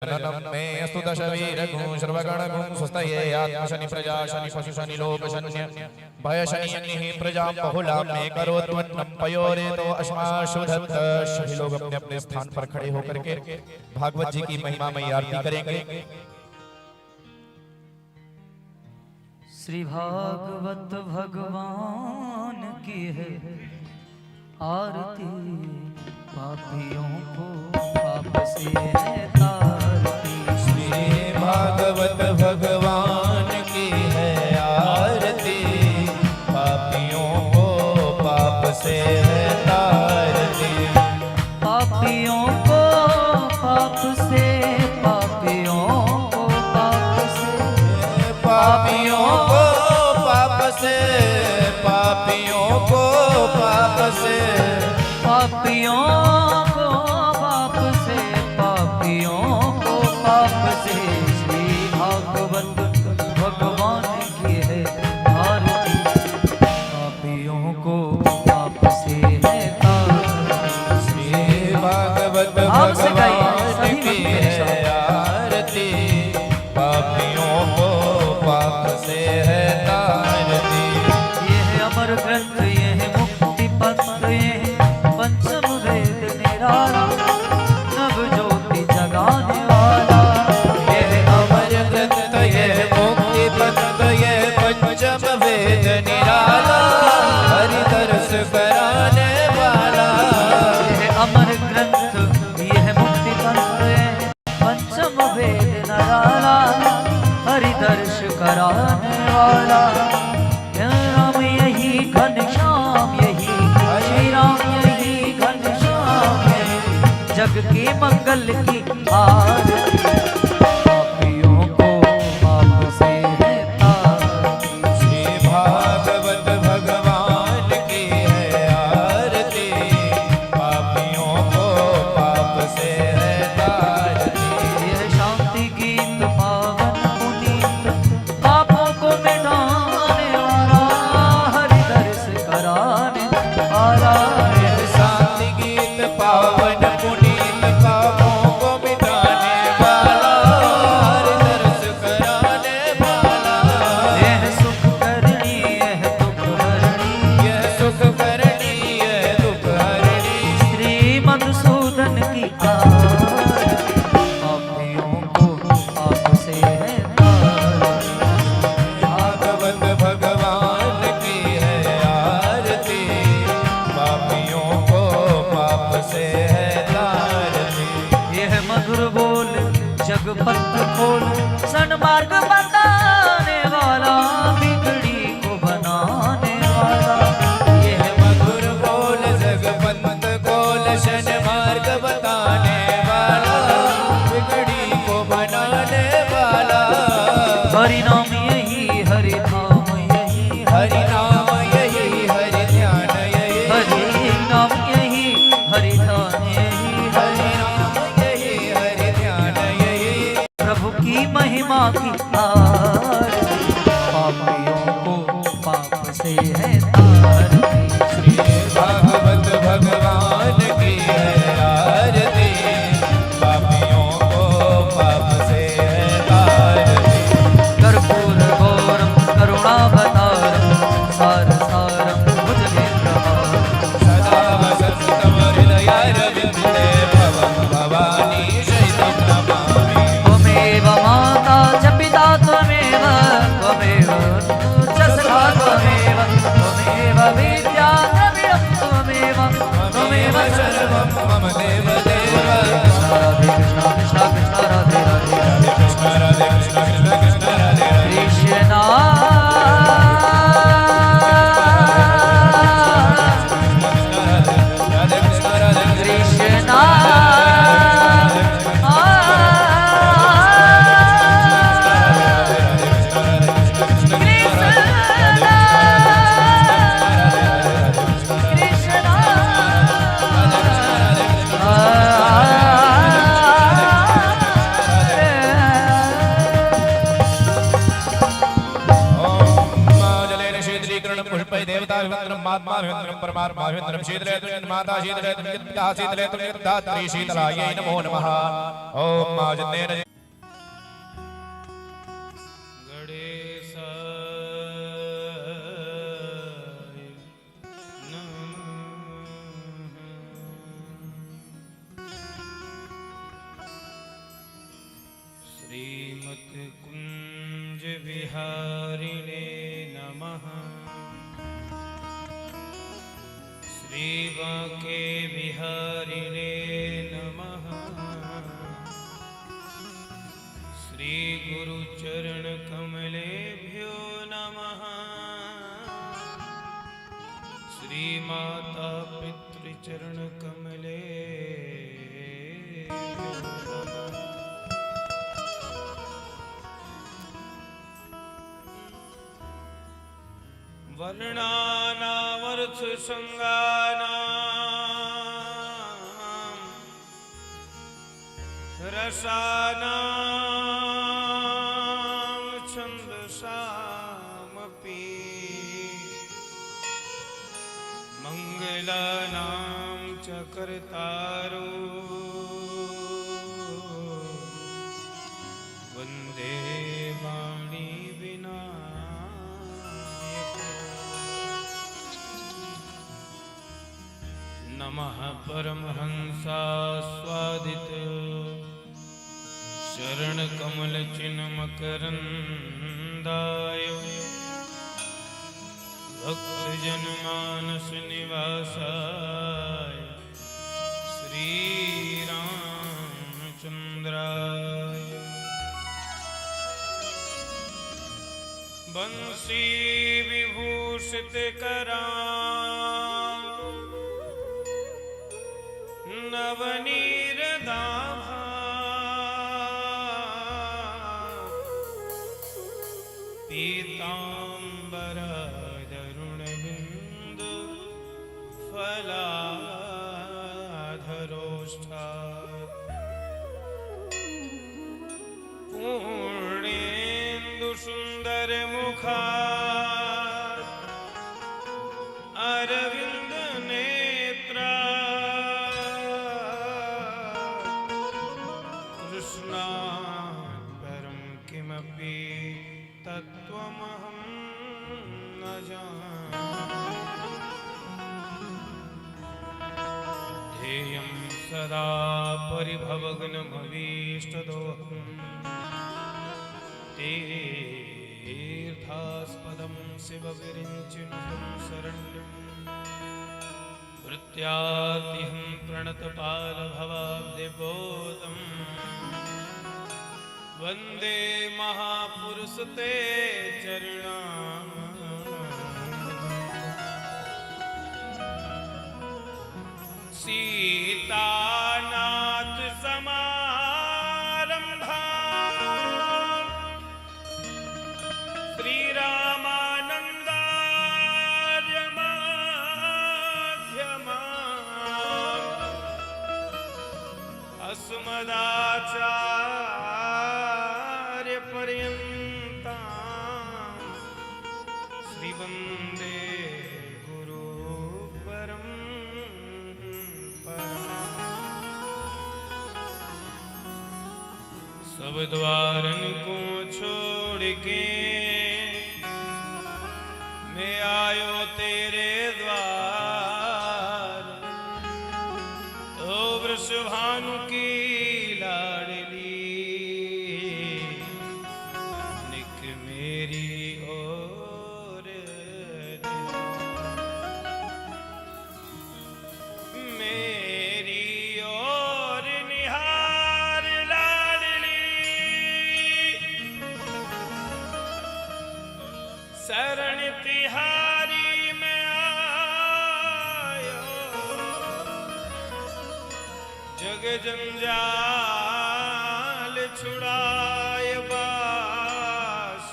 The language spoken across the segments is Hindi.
मे अस्तु दशवीरगुं सर्वगणगुं स्वस्तये आत्मशनि प्रजा शनि पशु शनि लोक शन्य भय शनि यन्निः प्रजा बहुला मे करोत्वन्नं पयोरेतो अश्माशुधत्त। सभी लोग अपने अपने स्थान पर खड़े होकर के भागवत जी की महिमामयी आरती करेंगे। श्री भागवत भगवान की है आरती, पापियों को पाप से है तारती। श्री भागवत भगवान की है आरती, पापियों को पाप से है तारती। पापियों को पाप से, पापियों को पाप से, पापियों को पाप से, पापियों को पाप से, पापियों को पाप से, पापियों को पाप से। श्री भागवत भगवान की है आरती, पापियों को पाप से है तारती। श्री भागवत भगवान की है आरती, पापियों को पाप से है तारती। ये है अमर ग्रंथ, ये है मुक्ति पंथ, ये है पंचम वेद निराला, नव ज्योति जगाने वाला। ये है अमर ग्रंथ, ये है मुक्ति पंथ, ये है पंचम वेद निराला, हरि दर्श कराने वाला। ये है अमर ग्रंथ, ये है मुक्ति पंथ, ये है पंचम वेद निराला, हरि दर्श कराने वाला। राम यही घनश्याम यही, श्री राम यही घनश्याम यही, जग के मंगल की आरती। पापियों को पाप से है तारती। श्री भागवत भगवान की है आरती, पापियों को पाप से है तारती। यह शांति गीत पावन पुनीत, पापों को मिटाने वाला, हरि दर्श कराने वाला। यह शांति गीत पावन पुनीत, पापों को मिटाने वाला, हरि दर्श कराने वाला। यह सुख करनी यह दुख हरणी, यह सुख करनी यह दुख हरणी। श्री मधुसूदन की आरती, पापियों को पाप से है तारती। भागवत भगवान की है आरती, पापियों को पाप से है तारती। यह मधुर बोल जगपथ खोल, सन्मार्ग बताने वाला, बिगड़ी को बनाने वाला। यह मधुर बोल जगपंत कोल, शन मार्ग बताने वाला, बिगड़ी को बनाने वाला। हरि नाम यही हरि धाम यही, हरि नाम यही हरि ध्यान यही, हरि नाम यही हरि धाम यही, हरि नाम यही हरि ध्यान यही। प्रभु की महिमा की आरती, पापियों को पाप से है तारती। श्री भागवत भगवान की है आरती, पापियों को पाप से है तारती। कर्पूर गौरम करुणावतारम, सार सारम भुजगेन्द्रहारम। सदा वसन्तम हृदयारविन्दे भवं भवानी शयितं नमामि। त्वमेव माता च पिता त्वमेव परमात्मा परमात्मा शीतले माता शीतले पिता शीतले धात्री शीतलायै नमो नमः। ओम माजन्नेन श्रीमत् कुंज विहारिणे नमः। श्री बांके विहारिणे नमः। श्री गुरु चरण कमलेभ्यो नमः। श्री माता पितृचरण कमलेभ्यो नमः। वर्णानामर्थ संगानां रसानां छन्दसामपि मंगलानां च कर्तारो वन्दे वाणी नमः परमहंसास्वादित शरण कमल चिन्ह मकरंदाय भक्त जन मानस निवासाय श्री रामचंद्राय बंसी विभूषित करां नवनीरदाभा पीताम्बरधरुणबिंद फलाधरोष्ठा पूर्णेन्दु सुंदर मुखा अरविंद नेत्रा परम किमपि तत्त्वमहं न जाने। ध्येयं सदा परिभवग्नमभीष्टदोहं तीर्थास्पदं शिवविरिञ्चिनुतं शरण्यं भृत्यार्तिहं प्रणतपालभवाब्धिबोधम् वंदे महापुरुष ते चरणा सीतानाथ समारंभा श्री रामानंदार्य मध्यमा अस्मदाचार्य पर्यंता श्री वंदे गुरु परंपरा। सब द्वारन को छोड़ के मैं आयो तेरे द्वार। ओ वृषभानु की लाडली निक मेरी ओर मेरी ओर निहार लाडली शरण तिहारी में आयो जग जंजाल छुड़ाए बास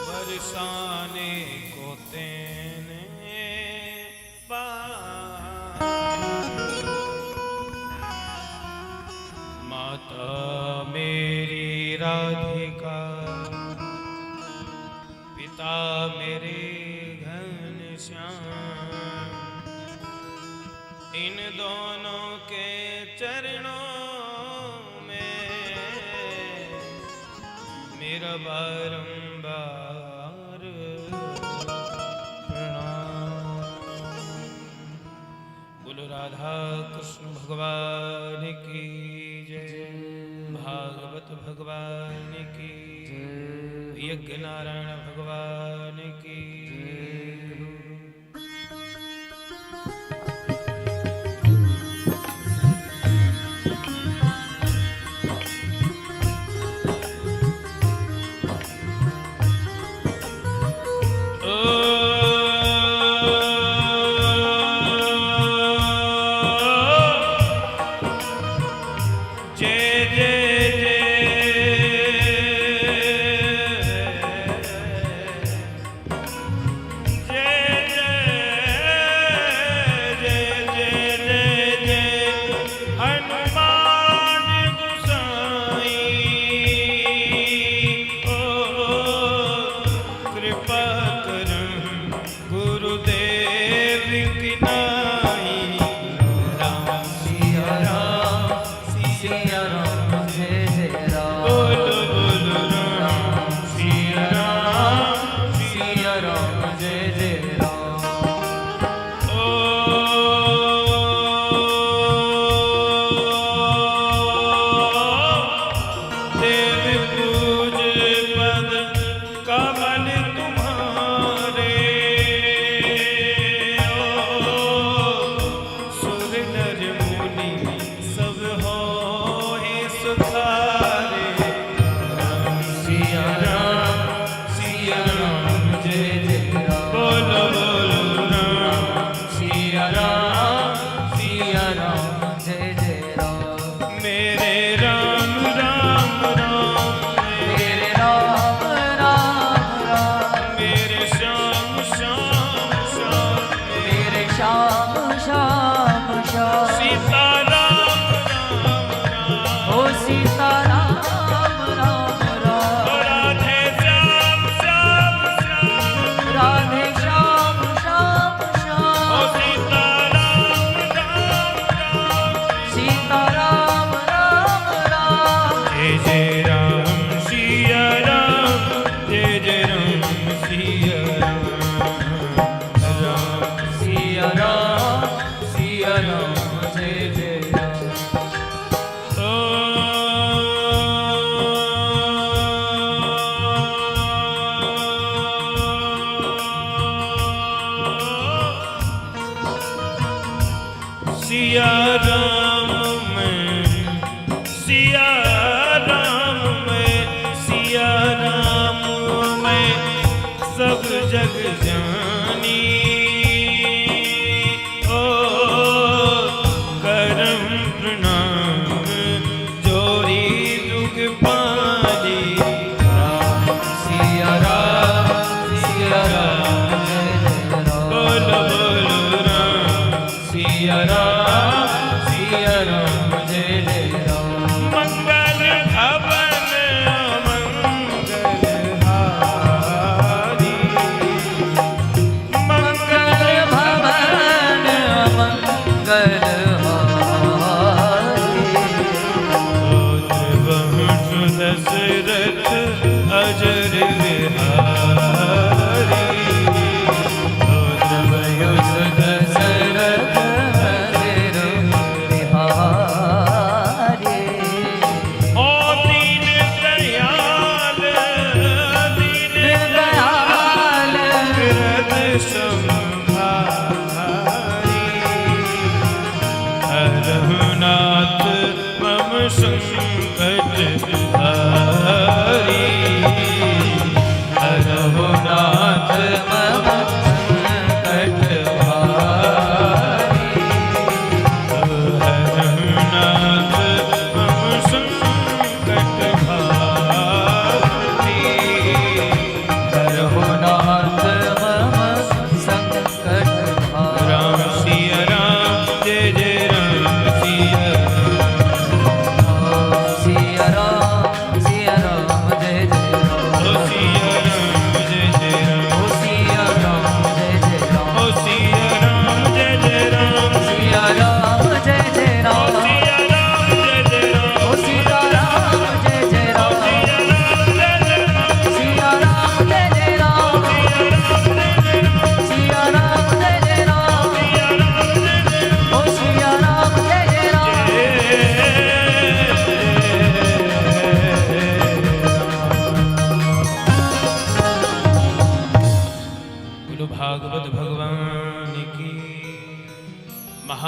बरसाने को तेने माता मेरी राधिका पिता मेरे घनश्याम इन दोनों के चरणों में मेरा बारंबार प्रणाम। बोलो राधा कृष्ण भगवान की जय, भागवत भगवान की, यज्ञ नारायण भगवान की।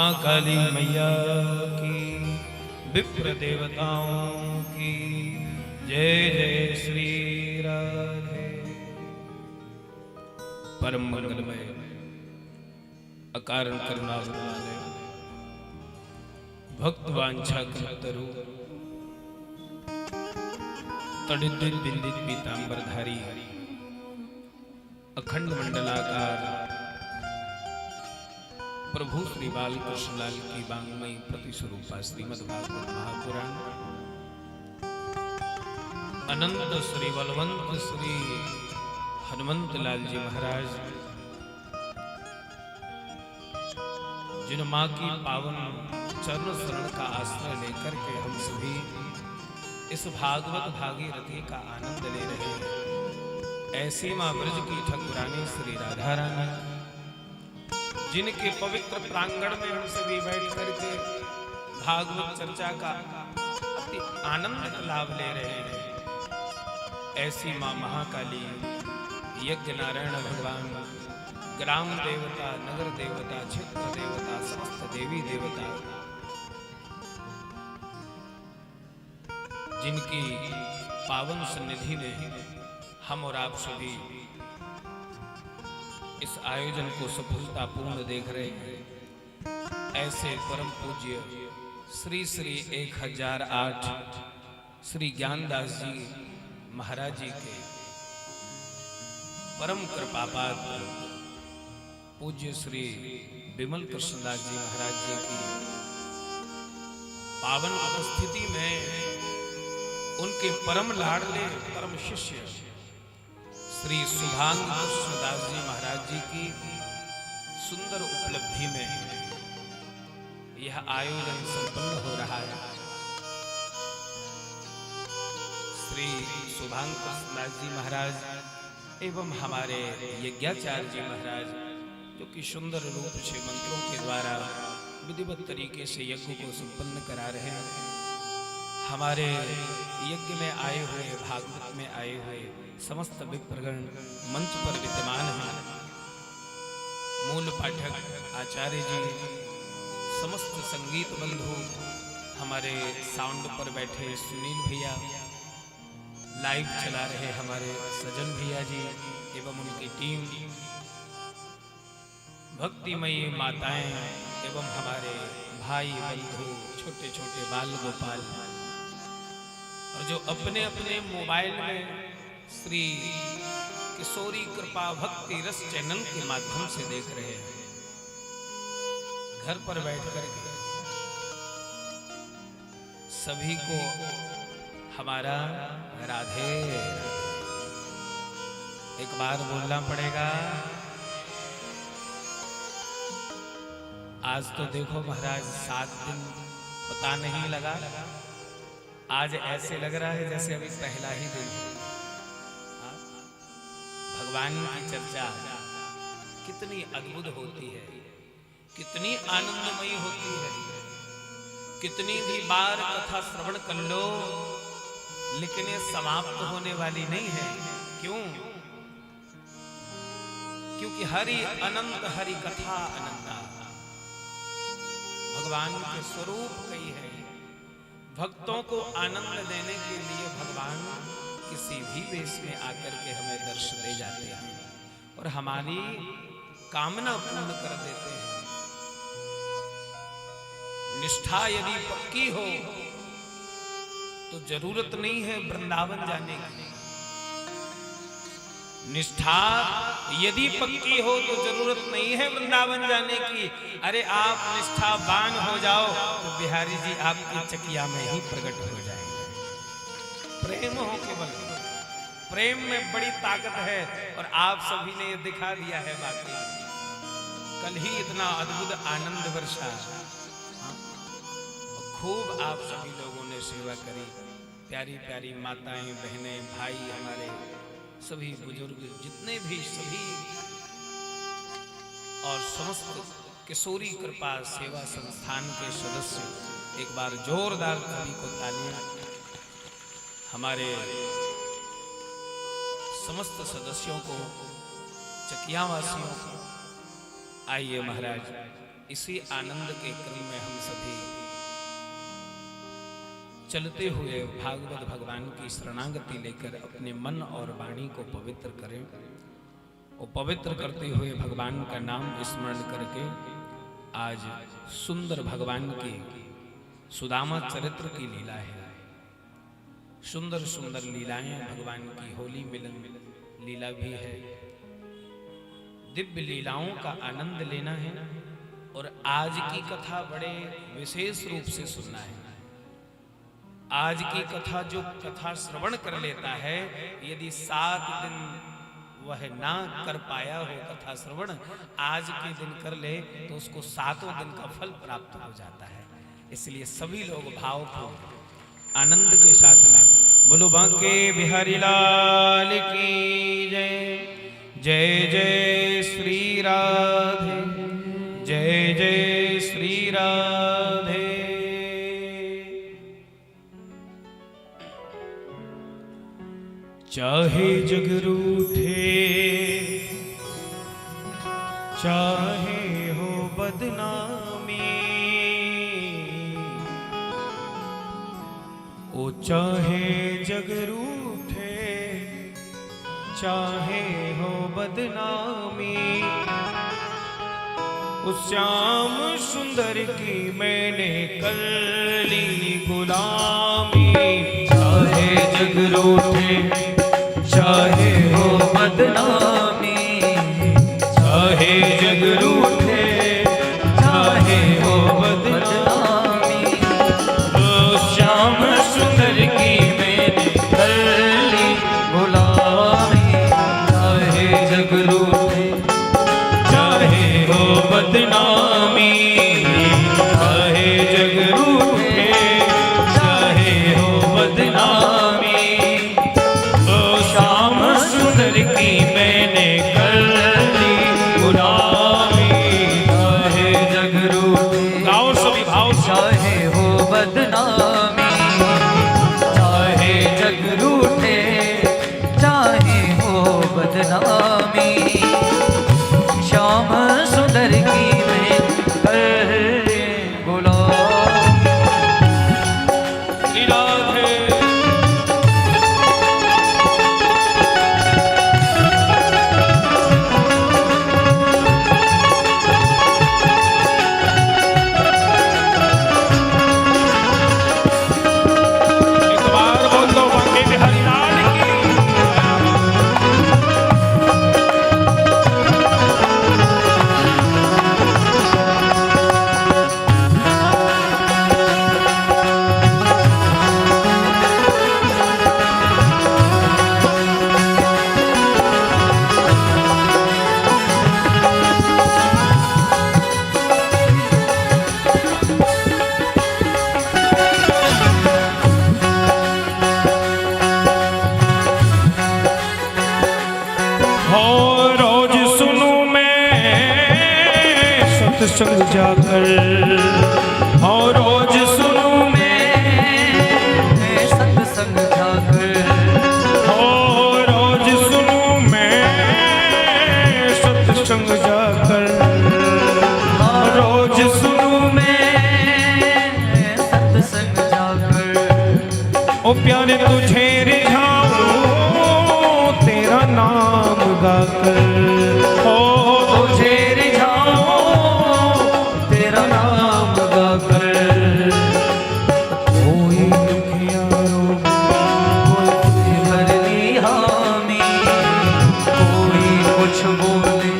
महाकाली मैया की, विप्र देवताओं की जय जय श्री राधे। परम मंगलमय अकारण करुणा वाले भक्त वांछा कल्पतरु तड़ित बिंदित पीतांबरधारी अखंड मंडलाकार प्रभु श्री बाल कृष्णलाल की वांग्मयी प्रतिस्वरूपा श्रीमद् भागवत महापुराण अनंत श्री बलवंत श्री हनुमंत लाल जी महाराज, जिन माँ की पावन चरण शरण का आश्रय लेकर के हम सभी इस भागवत भागीरथी का आनंद ले रहे हैं, ऐसी माँ ब्रज की ठकुरानी श्री राधा रानी, जिनके पवित्र प्रांगण में हम सभी बैठ करके भागवत चर्चा का अति आनंद लाभ ले रहे हैं, ऐसी माँ महाकाली, यज्ञ नारायण भगवान, ग्राम देवता, नगर देवता, क्षेत्र देवता, समस्त देवी देवता, जिनकी पावन सन्निधि में हम और आप सभी इस आयोजन को सफलतापूर्ण देख रहे हैं, ऐसे परम पूज्य श्री श्री 1008 श्री ज्ञानदास जी महाराज जी के परम कृपापात्र पूज्य श्री विमल कृष्णदास जी महाराज जी की पावन उपस्थिति में उनके परम लाडले परम शिष्य श्री शुभांग कृष्णदास जी महाराज जी की सुंदर उपलब्धि में यह आयोजन संपन्न हो रहा है। श्री शुभांग कृष्णदास जी महाराज एवं हमारे यज्ञाचार्य जी महाराज, जो कि सुंदर रूप से मंत्रों के द्वारा विधिवत तरीके से यज्ञ को संपन्न करा रहे हैं, हमारे यज्ञ में आए हुए, भागवत में आए हुए समस्त विप्रगण मंच पर विद्यमान हैं। मूल पाठक आचार्य जी, समस्त संगीत बंधु, हमारे साउंड पर बैठे सुनील भैया, लाइव चला रहे हमारे सजन भैया जी एवं उनकी टीम, भक्तिमयी माताएं एवं हमारे भाई बंधु, छोटे छोटे बाल गोपाल, और जो अपने अपने मोबाइल में श्री किशोरी कृपा भक्ति रस चैनल के माध्यम से देख रहे हैं, घर पर बैठ कर के सभी को हमारा राधे। एक बार बोलना पड़ेगा। आज तो देखो महाराज 7 दिन पता नहीं लगा, आज ऐसे लग रहा है जैसे अभी पहला ही दिन। भगवान की चर्चा कितनी अद्भुत होती है, कितनी आनंदमयी होती है, कितनी भी बार कथा श्रवण कर लो लेकिन ये समाप्त होने वाली नहीं है। क्यों? क्योंकि हरि अनंत, हरि कथा अनंता। भगवान के स्वरूप कई है, भक्तों को आनंद देने के लिए भगवान किसी भी वेश में आकर के हमें दर्श दे जाते हैं और हमारी कामना पूर्ण कर देते हैं। निष्ठा यदि पक्की हो तो जरूरत नहीं है वृंदावन जाने की। निष्ठा यदि पक्की हो तो जरूरत नहीं है वृंदावन जाने की। अरे आप निष्ठावान हो जाओ तो बिहारी जी आपकी चकिया में ही प्रकट हो जाएंगे। प्रेम हो केवल, प्रेम में बड़ी ताकत है और आप सभी ने दिखा दिया है। बाकी कल ही इतना अद्भुत आनंद वर्षा, खूब आप सभी लोगों ने सेवा करी। प्यारी प्यारी माताएं, बहनें, भाई, हमारे सभी बुजुर्ग, जितने भी सभी और समस्त किशोरी कृपा सेवा संस्थान के सदस्य, एक बार जोरदार सभी को तालियां। हमारे समस्त सदस्यों को, चकिया वासियों को, आइए महाराज इसी आनंद के क्रम में हम सभी चलते हुए भागवत भगवान की शरणागति लेकर अपने मन और वाणी को पवित्र करें और पवित्र करते हुए भगवान का नाम स्मरण करके आज सुंदर भगवान की सुदामा चरित्र की लीला है। सुंदर सुंदर लीलाएं भगवान की होली मिलन लीला भी है। दिव्य लीलाओं का आनंद लेना है और आज की कथा बड़े विशेष रूप से सुनना है। आज की कथा जो कथा श्रवण कर लेता है, यदि 7 दिन वह ना कर पाया हो कथा श्रवण, आज के दिन कर ले तो उसको 7वें दिन का फल प्राप्त हो जाता है। इसलिए सभी लोग भाव को आनंद के साथ में बोलो बांके बिहारी लाल की जय। जय जय श्री राधे, जय जय श्री राधे। चाहे जग रूठे, चाहे हो बदनामी, ओ चाहे जग रूठे, चाहे हो बदनामी, उस श्याम सुंदर की मैंने कर ली गुलामी। चाहे जग रूठे, चाहे हो बदनामी, चाहे जग रूठे, चाहे हो बदनामी, तो श्याम सुंदर की मैंने कर ली गुलामी। चाहे जग रूठे, चाहे हो बदनामी, चाहे जग रूठे, चाहे हो बदनामी, की मैंने कर ली गुलामी। चाहे जग रूठे, गाओ सभी भाव, चाहे हो बदनामी, चाहे जग रूठे, चाहे हो बदनामी, श्याम सुंदर की मैं कर ली गुलामी। सत्संग जाकर, और रोज सुनूं मैं सत्संग जाकर, और रोज सुनूं मैं सत्संग जाकर, रोज सुनूं मैं सत्संग जाकर। ओ प्यारे तुझे रिझाऊं तेरा नाम गाकर, ओ तुझे रिझाऊं तेरा नाम गाकर। कोई दुखियारो कोई भर ली हामी, कोई कुछ बोले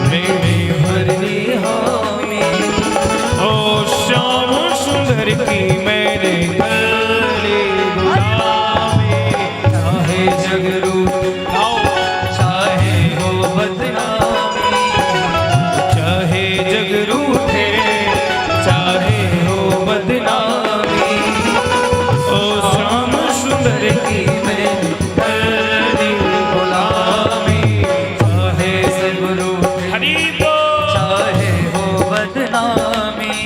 मेरी भर ली हामी। ओ श्याम सुंदर की मैंने कर ली गुलामी। चाहे जग रूठे, चाहे हो बदनामी, चाहे जग रूठे, चाहे हो बदनामी, ओ श्याम सुंदर की मैंने कर दी गुलामी। चाहे सब रूठे, चाहे हो बदनामी,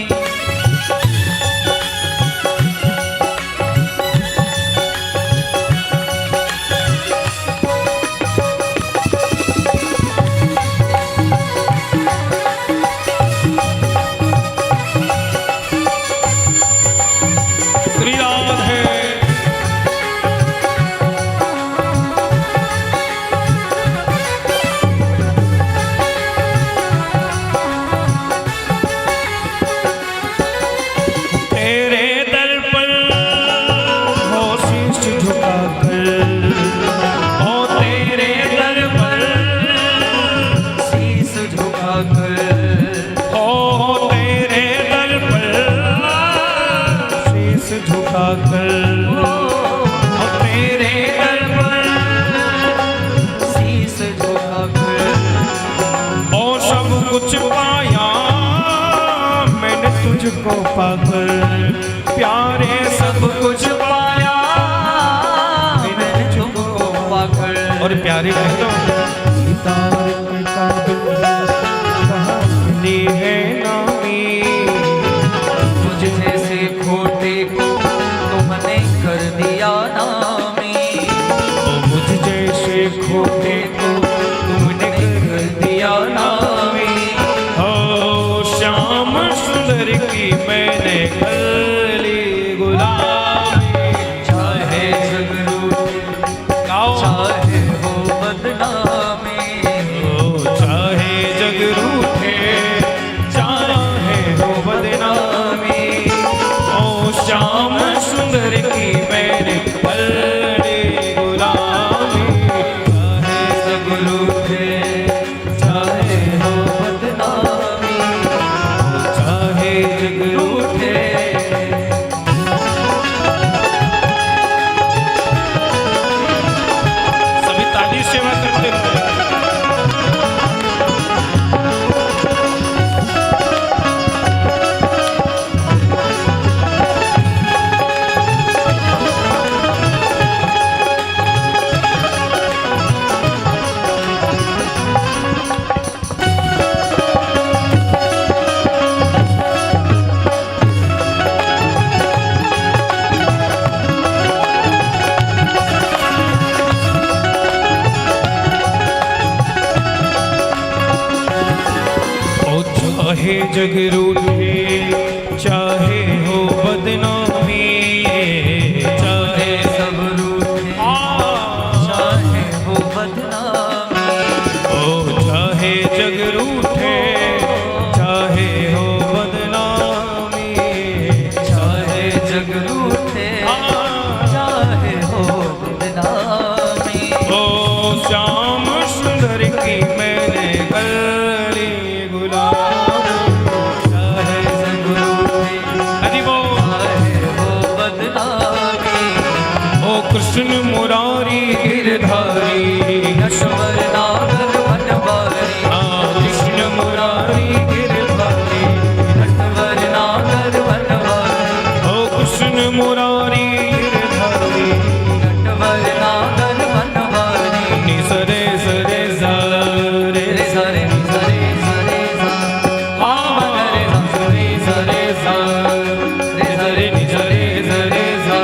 पाकर प्यारे सब कुछ पाया मैंने तुमको पाकर। और प्यारे कह दो दी है नामी मुझ जैसे खोटे को तुमने कर दिया नामी। मुझ जैसे खोटे को तुमने कर दिया नामी। ओ श्याम सुंदर की मैंने गली गुलामी। चाहे जग लूटे चाहे हो बदनामी। ओ चाहे जग रूठे चाहे हो बदनामी। ओ श्याम सुंदर की मैंने गली गुलामी। चाहे जग लूटे चाहे हो बदनामी। चाहे जग रूठे सभी ताली सेवा करते हुए चाहे जग रूठे चाहे हो बदनामी। चाहे सब रूठे चाहे हो बदनामी। ओ चाहे जग रूठे चाहे हो बदनामी। चाहे जग रूठे चाहे हो बदनामी। ओ श्याम सुंदर की मैंने गली गुलामी। चाहे जग रूठे हरि बोल। चाहे हो बदनामी। ओ कृष्ण मुरारी गिरधारी नश्वर नागर बनवारी। कृष्ण मुरारी गिरधारी नश्वर नागर बनवारी। ओ कृष्ण मुरारी गिरधारी नश्वर नागर बनवारी। नि सरे सरे सा रे रे सरे सरे सरे सा रे सरे सरे सा रे सरे नि सरे सरे सा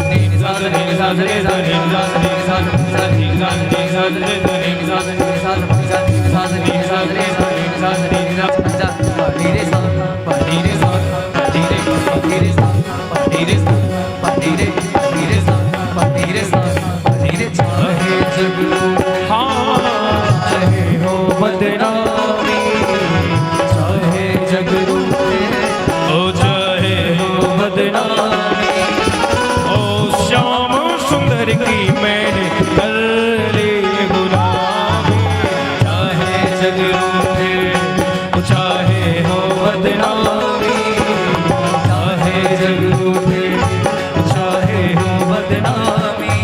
नि सा रे सा रे सा रे सा रे सा सा नि सा रे सा रे सा रे सा रे सा रे सा नि सा रे सा रे सा रे सा रे सा पानी रे सा पानी रे सा पानी रे पानी रे सा पानी रे सा पानी रे पानी रे सा पानी रे सा पानी रे चाहे जग चाहे हो बदनामी। चाहे जग रूठे ओ चाहे हो बदनामी। ओ श्याम सुंदर की मैंने गली गुलामी। चाहे जग रूठे चाहे हो बदनामी। चाहे जग रूठे चाहे हो बदनामी।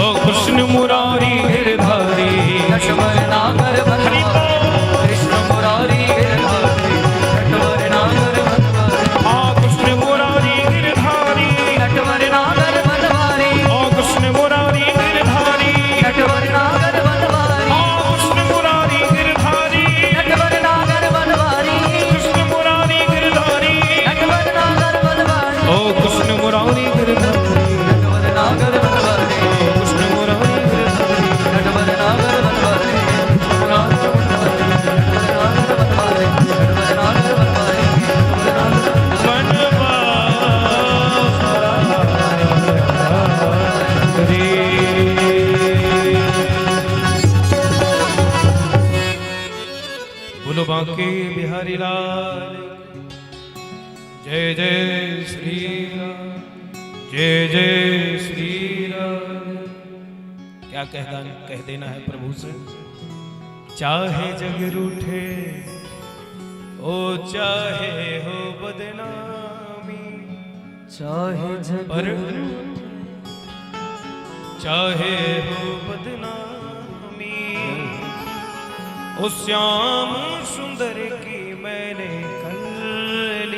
ओ कृष्ण मुरारी गिरधारी नश्वर नागर बनवारी। कृष्ण मुरारी गिरधारी नटवर नागर बनवारी। कृष्ण मुरारी गिरधारी नटवर नागर बनवारी। ओ कृष्ण मुरारी गिरधारी नटवर नागर बनवारी। कृष्ण मुरारी गिरधारी नटवर नागर बनवारी। कृष्ण मुरारी गिरधारी नटवर नागर बनवारी। ओ कृष्ण मुरारी गिरधारी नटवर नागर बनवारी। कृष्ण मुरारी गिरधारी नटवर नागर बनवारी। नटवर नागर बनवारी। नटवर नागर बनवारी। नटवर नागर बोलो बांके बिहारी लाल जय जय श्री राम जय जय श्री राम। क्या कह देना है प्रभु से। चाहे जग रूठे ओ चाहे हो बदनामी। चाहे जग पर चाहे हो बदनामी। ओ श्याम सुंदर की मैंने कल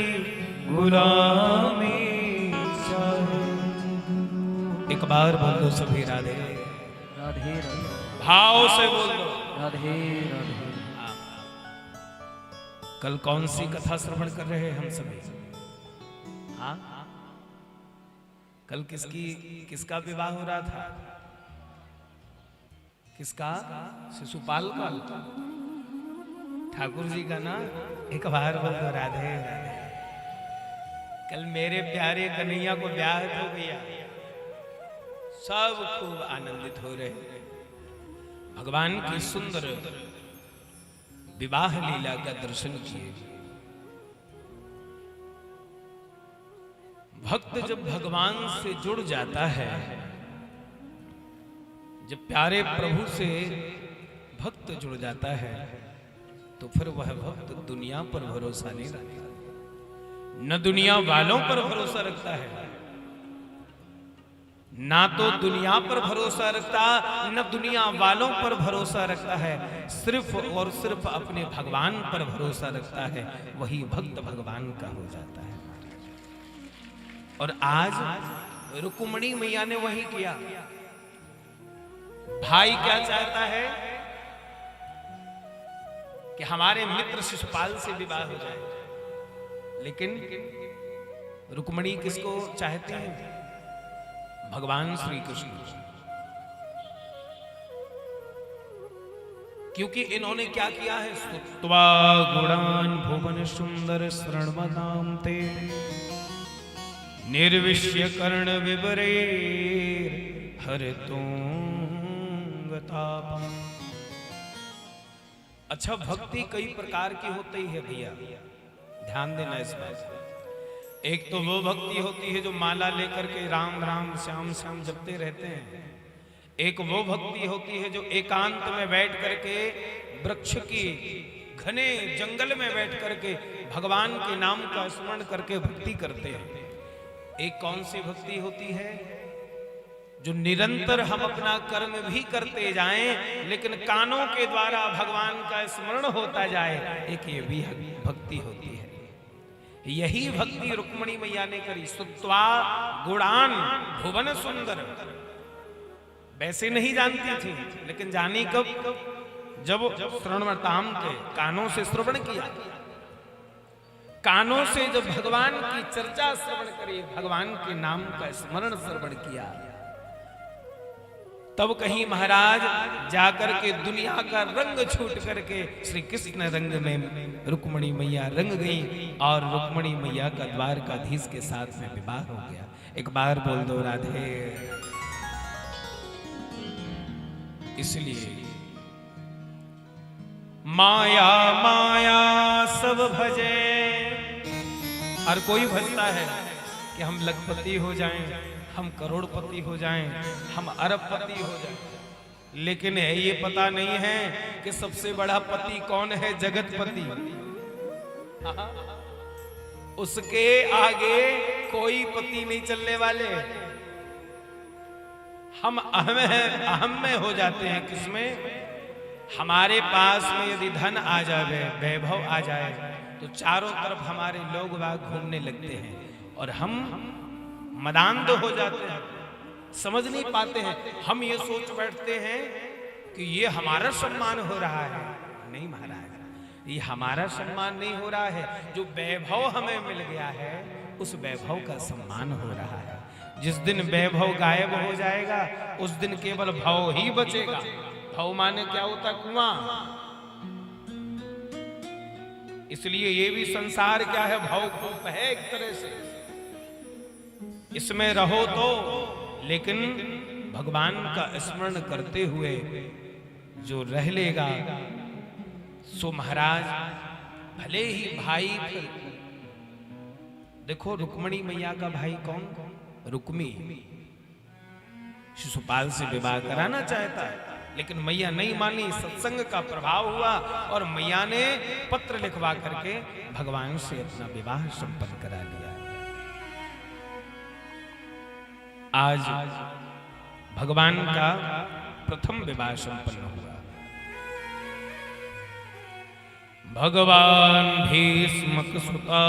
गुलामी चाहे। एक बार बोल दो सभी राधे राधे राधे भाव से बोल दो राधे राधे। कल कौन सी कथा श्रवण कर रहे हैं हम सभी? हाँ, कल किसका विवाह हो रहा था? किसका? शिशुपाल का, ठाकुर जी का ना। एक बार बोल दो राधे राधे। कल मेरे प्यारे कन्हैया को ब्याह हो गया, सब खूब आनंदित हो रहे हैं। भगवान की सुंदर विवाह लीला का दर्शन किए। भक्त जब भगवान से जुड़ जाता है, जब प्यारे प्रभु से भक्त जुड़ जाता है, तो फिर वह भक्त दुनिया पर भरोसा नहीं रखता, न दुनिया वालों पर भरोसा रखता है, ना तो दुनिया पर भरोसा रखता, न दुनिया वालों पर भरोसा रखता है, सिर्फ और सिर्फ अपने भगवान पर भरोसा रखता है। वही भक्त भगवान का हो जाता है। और आज रुक्मिणी मैया ने वही किया। भाई क्या चाहता है कि हमारे मित्र शिशुपाल से विवाह हो जाए, लेकिन रुक्मिणी किसको चाहती है? भगवान श्री कृष्ण। क्योंकि इन्होंने क्या किया है? स्तुत्वा गुणान भुवन सुंदर शरणमतां ते निर्विश्य कर्ण विवरे हरितों गतापम। अच्छा, भक्ति कई प्रकार की होती है भैया, ध्यान देना इस बात पर। एक तो वो भक्ति होती है जो माला लेकर के राम राम श्याम श्याम जपते रहते हैं। एक वो भक्ति होती है जो एकांत में बैठ करके वृक्ष की घने जंगल में बैठ करके भगवान के नाम का स्मरण करके भक्ति करते हैं। एक कौन सी भक्ति होती है? जो निरंतर हम अपना कर्म भी करते जाएं, लेकिन कानों के द्वारा भगवान का स्मरण होता जाए। एक ये भी भक्ति होती है। यही भक्ति रुक्मिणी मैया ने करी। स्तुत्वा गुणान भुवन सुंदर। वैसे नहीं जानती थी, लेकिन जानी कब? जब श्रवणमतां के कानों से श्रवण किया, कानों से जब भगवान की चर्चा श्रवण करी, भगवान के नाम का स्मरण श्रवण किया, तब कहीं महाराज जाकर के दुनिया का रंग छूट करके श्री कृष्ण रंग में रुक्मिणी मैया रंग गई और रुक्मिणी मैया का द्वारकाधीश के साथ में विवाह हो गया। एक बार बोल दो राधे। इसलिए माया माया सब भजे। हर कोई भजता है कि हम लखपति हो जाएं, हम करोड़पति हो जाएं, हम अरबपति हो जाएं, लेकिन ये पता नहीं है कि सबसे बड़ा पति कौन है? जगतपति। उसके आगे कोई पति नहीं चलने वाले। हम अहम में हो जाते हैं। किसमें? हमारे पास में यदि धन आ जाए, वैभव आ जाए, तो चारों तरफ हमारे लोग बाग घूमने लगते हैं और हम मदान्ध हो जाते हैं, समझ नहीं पाते हैं। हम ये सोच बैठते हैं कि ये हमारा सम्मान हो रहा है। नहीं महाराज, ये हमारा सम्मान नहीं हो रहा है। जो वैभव हमें मिल गया है, उस वैभव का सम्मान हो रहा है। जिस दिन वैभव गायब हो जाएगा, उस दिन केवल भव ही बचेगा। भव माने क्या होता? कुआं। इसलिए ये भी संसार क्या है? भव कूप है एक तरह से। इसमें रहो तो, लेकिन भगवान का स्मरण करते हुए जो रह लेगा, सो महाराज भले ही भाई। फिर देखो, रुक्मिणी मैया का भाई कौन? रुक्मी शिशुपाल से विवाह कराना चाहता है, लेकिन मैया नहीं मानी। सत्संग का प्रभाव हुआ और मैया ने पत्र लिखवा करके भगवान से अपना विवाह संपन्न करा लिया। आज भगवान का प्रथम विवाह संपन्न हुआ। भगवान भीष्मक सुता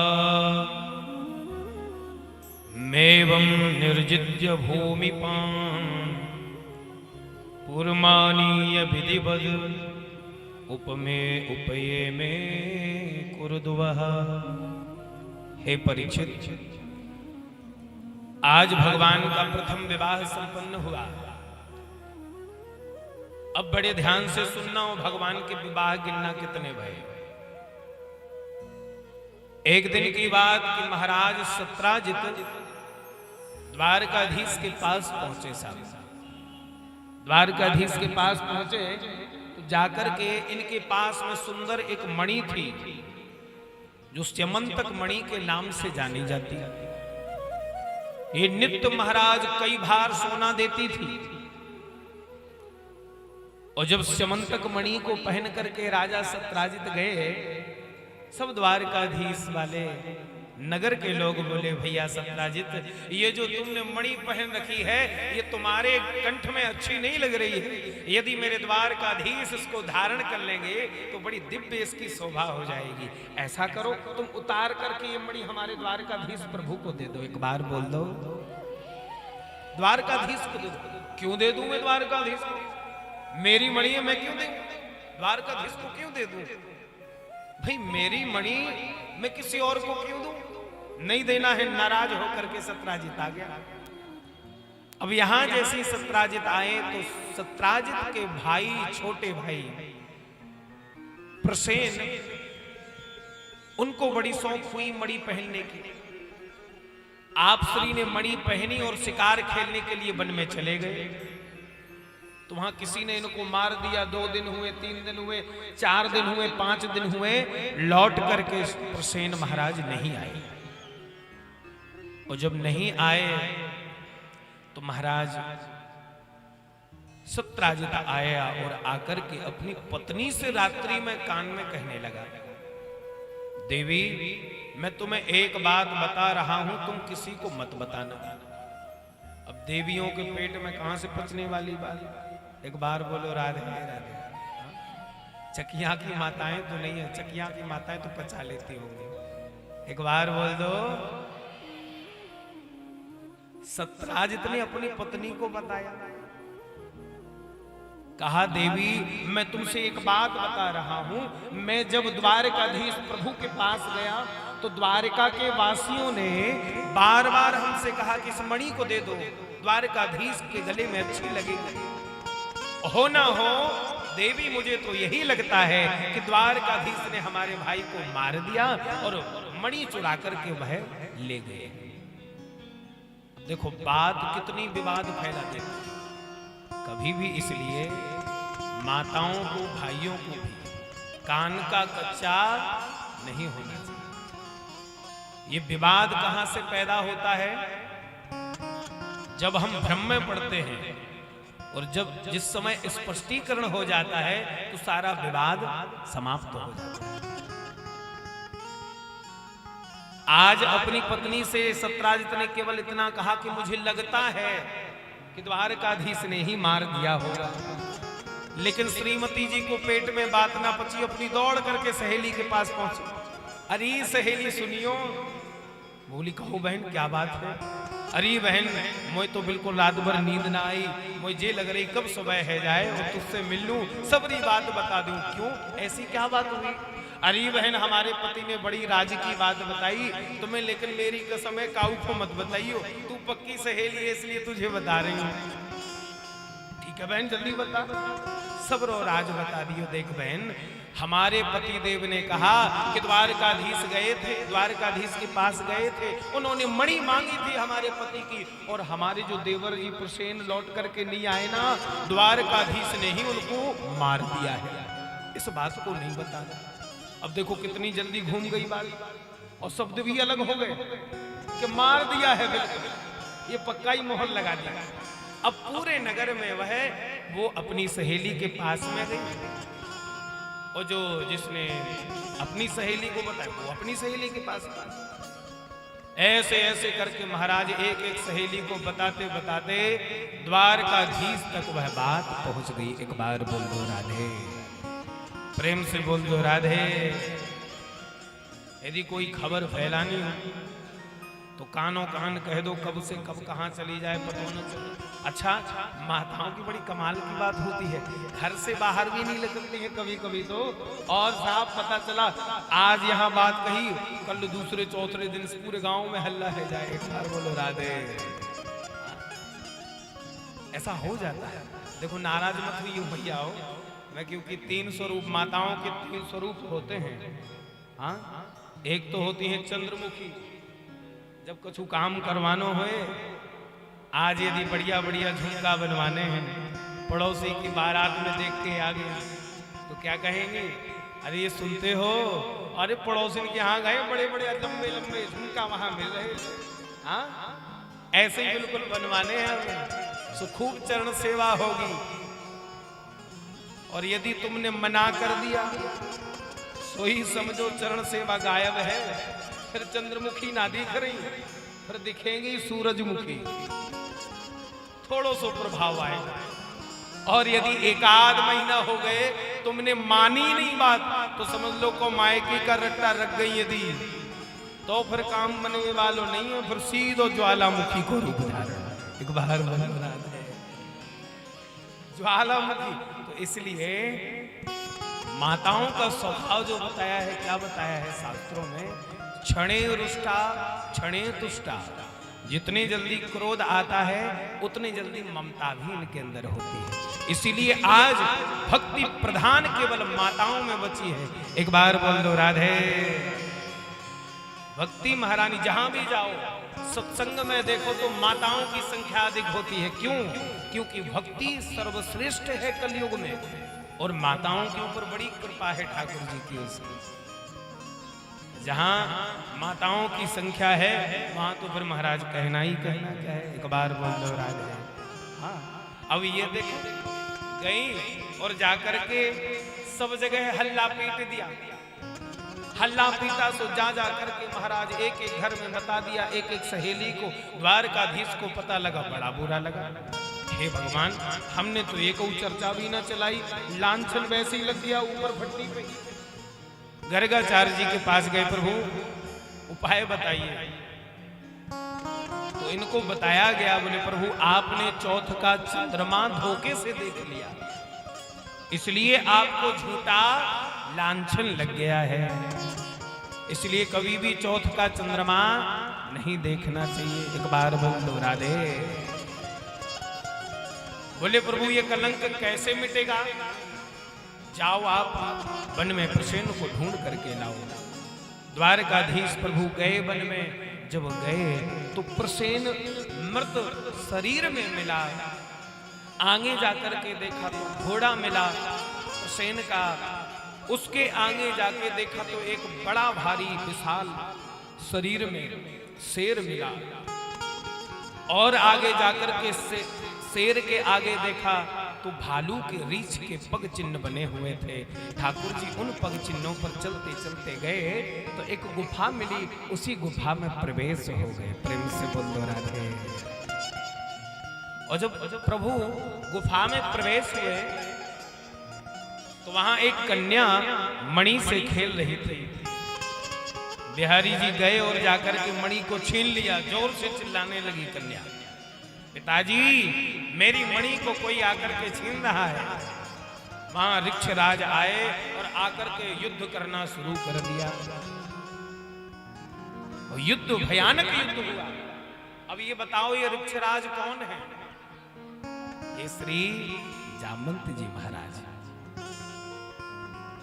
मेवं निर्जित्य भूमिपां पुरमानीय विधिवद उपमे उपये में कुरुद्वः। हे परीक्षित, आज भगवान का प्रथम विवाह संपन्न हुआ। अब बड़े ध्यान से सुनना हो, भगवान के विवाह गिनना कितने भये। एक दिन की बात कि महाराज सत्राजित द्वारकाधीश के पास पहुंचे। साहब द्वारकाधीश के पास पहुंचे तो जाकर के इनके पास में सुंदर एक मणि थी जो स्यमंतक मणि के नाम से जानी जाती। ये नित्य महाराज कई बार सोना देती थी और जब स्यमंतक मणि को पहन करके राजा सत्राजित गए, सब द्वारकाधीश वाले नगर के लोग बोले, भैया सत्राजित, ये जो तुमने मणि पहन रखी है ये तुम्हारे कंठ में अच्छी नहीं लग रही है। यदि मेरे द्वारकाधीश इसको धारण कर लेंगे तो बड़ी दिव्य इसकी शोभा हो जाएगी। ऐसा करो, तुम उतार करके ये मणि हमारे द्वारकाधीश प्रभु को दे दो। एक बार बोल दो, द्वारकाधीश को दे दो। क्यों दे दूं मैं द्वारकाधीश को? मेरी मणि है, मैं क्यों दूं? द्वारकाधीश को क्यों दे दूं? भाई मेरी मणि मैं किसी और को क्यों दूं? नहीं देना है। नाराज होकर के सत्राजित आ गया। अब यहां जैसे सत्राजित आए तो सत्राजित के भाई, छोटे भाई प्रसेन, उनको बड़ी शौक हुई मणि पहनने की। आप श्री ने मणि पहनी और शिकार खेलने के लिए वन में चले गए। तो वहां किसी ने इनको मार दिया। 2 दिन हुए, 3 दिन हुए, 4 दिन हुए, 5 दिन हुए, लौट करके प्रसेन महाराज नहीं आए। और जब नहीं आए तो महाराज सत्राजित आया और आकर के अपनी पत्नी से रात्रि में कान में कहने लगा, देवी मैं तुम्हें एक बात बता रहा हूं, तुम किसी को मत बताना। अब देवियों के पेट में कहां से पचने वाली बात? एक बार बोलो राधे राधे। चकिया की माताएं तो नहीं है, चकिया की माताएं तो पचा लेती होंगी। एक बार बोल दो। सत्राजित ने अपनी पत्नी को बताया, कहा देवी मैं तुमसे एक बात बता रहा हूं। मैं जब द्वारकाधीश प्रभु के पास गया तो द्वारका के वासियों ने बार बार हमसे कहा कि इस मणि को दे दो, द्वारकाधीश के गले में अच्छी लगेगी। हो ना हो देवी, मुझे तो यही लगता है कि द्वारकाधीश ने हमारे भाई को मार दिया और मणि चुरा करके वह ले गए। देखो बात कितनी विवाद फैला देती है। कभी भी इसलिए माताओं को, भाइयों को भी कान का कच्चा नहीं होना चाहिए। ये विवाद कहां से पैदा होता है? जब हम भ्रम में पड़ते हैं और जब जिस समय स्पष्टीकरण हो जाता है तो सारा विवाद समाप्त हो जाता है। आज अपनी पत्नी से सत्राजित ने केवल इतना कहा कि मुझे लगता है कि द्वारकाधीश ने ही मार दिया होगा। लेकिन श्रीमती जी को पेट में बात ना पची, अपनी दौड़ करके सहेली के पास पहुंची। अरे सहेली सुनियो। बोली कहो बहन क्या बात है? अरे बहन मुझे तो बिल्कुल रात भर नींद ना आई, मुझे लग रही कब सुबह है जाए और तुझसे मिल लूं, सबरी बात बता दूं। क्यों, ऐसी क्या बात हुई? अरे बहन हमारे पति ने बड़ी राज की बात बताई तुम्हें, लेकिन मेरी कसम है काऊ को मत बताइयो, तू पक्की सहेली है इसलिए तुझे बता रही हूं। ठीक है बहन जल्दी बता। सबरो राज बता दियो। देख बहन, हमारे पति देव ने कहा कि द्वारकाधीश गए थे, द्वारकाधीश के पास गए थे, उन्होंने मणि मांगी थी हमारे पति की, और हमारे जो देवर जी प्रसेन लौट करके नहीं आए ना, द्वारकाधीश ने ही उनको मार दिया है। इस बात को नहीं बताना। अब देखो कितनी जल्दी घूम गई बात, और शब्द भी अलग हो गए कि मार दिया है, बिल्कुल ये पक्का ही मोहर लगा दिया। अब पूरे नगर में वो अपनी सहेली के पास में गई, और जो जिसने अपनी सहेली को बताया वो अपनी सहेली के पास। ऐसे ऐसे करके महाराज एक एक सहेली को बताते बताते द्वारकाधीश तक वह बात पहुंच गई। एक बार बोल दो राधे, प्रेम से बोल दो राधे। यदि कोई खबर फैलानी हो तो कानों कान कह दो, कब से कब कहाँ चली जाए पता न चले। अच्छा, माताओं की बड़ी कमाल की बात होती है, घर से बाहर भी नहीं निकलती है कभी कभी तो। और साहब पता चला आज यहाँ बात कही, कल दूसरे चौथे दिन पूरे गांव में हल्ला है जाएगा। बोलो राधे। ऐसा हो जाता है। देखो नाराज मत हुई भैया हो मैं, क्योंकि 3 स्वरूप माताओं के 3 स्वरूप होते हैं। हाँ, एक तो होती है चंद्रमुखी, जब कुछ काम करवानो होए, आज यदि बढ़िया बढ़िया झुमका बनवाने हैं, पड़ोसी की बारात में देख के आ गए तो क्या कहेंगे, अरे ये सुनते हो, अरे पड़ोसी के यहाँ गए बड़े बड़े लंबे लंबे झुमका वहां मिल रहे। हाँ, ऐसे ही बिल्कुल बनवाने हैं, सो खूब चरण सेवा होगी। और यदि तुमने मना कर दिया तो ही समझो चरण सेवा गायब है। फिर चंद्रमुखी ना दिख रही, फिर दिखेंगी सूरजमुखी, थोड़ो सो प्रभाव आएगा। और यदि 1 महीना हो गए तुमने मानी नहीं बात, तो समझ लो को मायके का रट्टा रख गई यदि, तो फिर काम बनने वालों नहीं है, फिर सीधो ज्वालामुखी को रूप धारण। एक बार बना दे ज्वालामुखी। तो इसलिए माताओं का स्वभाव जो बताया है, क्या बताया है शास्त्रों में, क्षणे रुष्टा क्षणे तुष्टा। जितने जल्दी क्रोध आता है उतनी जल्दी ममता भी इनके अंदर होती है। इसीलिए आज भक्ति प्रधान केवल माताओं में बची है। एक बार बोल दो राधे। भक्ति महारानी जहां भी जाओ, सत्संग में देखो तो माताओं की संख्या अधिक होती है। क्यों? क्योंकि भक्ति सर्वश्रेष्ठ है कलयुग में, और माताओं के ऊपर बड़ी कृपा है ठाकुर जी की। जहां माताओं की संख्या है वहां तो फिर महाराज कहना ही कहना क्या है। एक बार बोल दो राधे। हाँ, अब ये देखो गई और जाकर के सब जगह हल्ला पीट दिया। हल्ला पीटा सो जा करके महाराज एक एक घर में बता दिया, एक एक सहेली को, द्वारकाधीश को पता लगा, बड़ा बुरा लगा। हे भगवान, हमने तो एक चर्चा भी ना चलाई, लांछन वैसे ही लग दिया ऊपर भट्टी पे। गर्गाचार्य जी के पास गए, प्रभु उपाय बताइए। तो इनको बताया गया, बोले प्रभु आपने चौथ का चंद्रमा धोखे से देख लिया, इसलिए आपको झूठा लांछन लग गया है। इसलिए कभी भी चौथ का चंद्रमा नहीं देखना चाहिए। एक बार बोल दो राधे। बोले प्रभु ये कलंक कैसे मिटेगा? जाओ आप वन में प्रसेन को ढूंढ करके लाओ। द्वारकाधीश प्रभु गए वन में, जब गए तो प्रसेन मृत शरीर में मिला। आगे जाकर के देखा तो घोड़ा मिला प्रसेन का, उसके आगे जाके देखा तो एक बड़ा भारी विशाल शरीर में शेर मिला, और आगे जाकर के शेर के आगे देखा तो भालू के रीछ के पग चिन्ह बने हुए थे। ठाकुर जी उन पग चिन्हों पर चलते चलते गए तो एक गुफा मिली, उसी गुफा में प्रवेश हो गए। प्रेम से बोल दो राधे। और जब प्रभु गुफा में प्रवेश हुए तो वहां एक कन्या मणि से खेल रही थी। बिहारी जी गए और जाकर के मणि को छीन लिया। जोर से चिल्लाने लगी कन्या, पिताजी मेरी मणि को कोई आकर के छीन रहा है। वहां ऋक्षराज आए और आकर के युद्ध करना शुरू कर दिया। युद्ध भयानक युद्ध हुआ। अब ये बताओ ये ऋक्षराज कौन है? ये श्री जामवंत जी महाराज।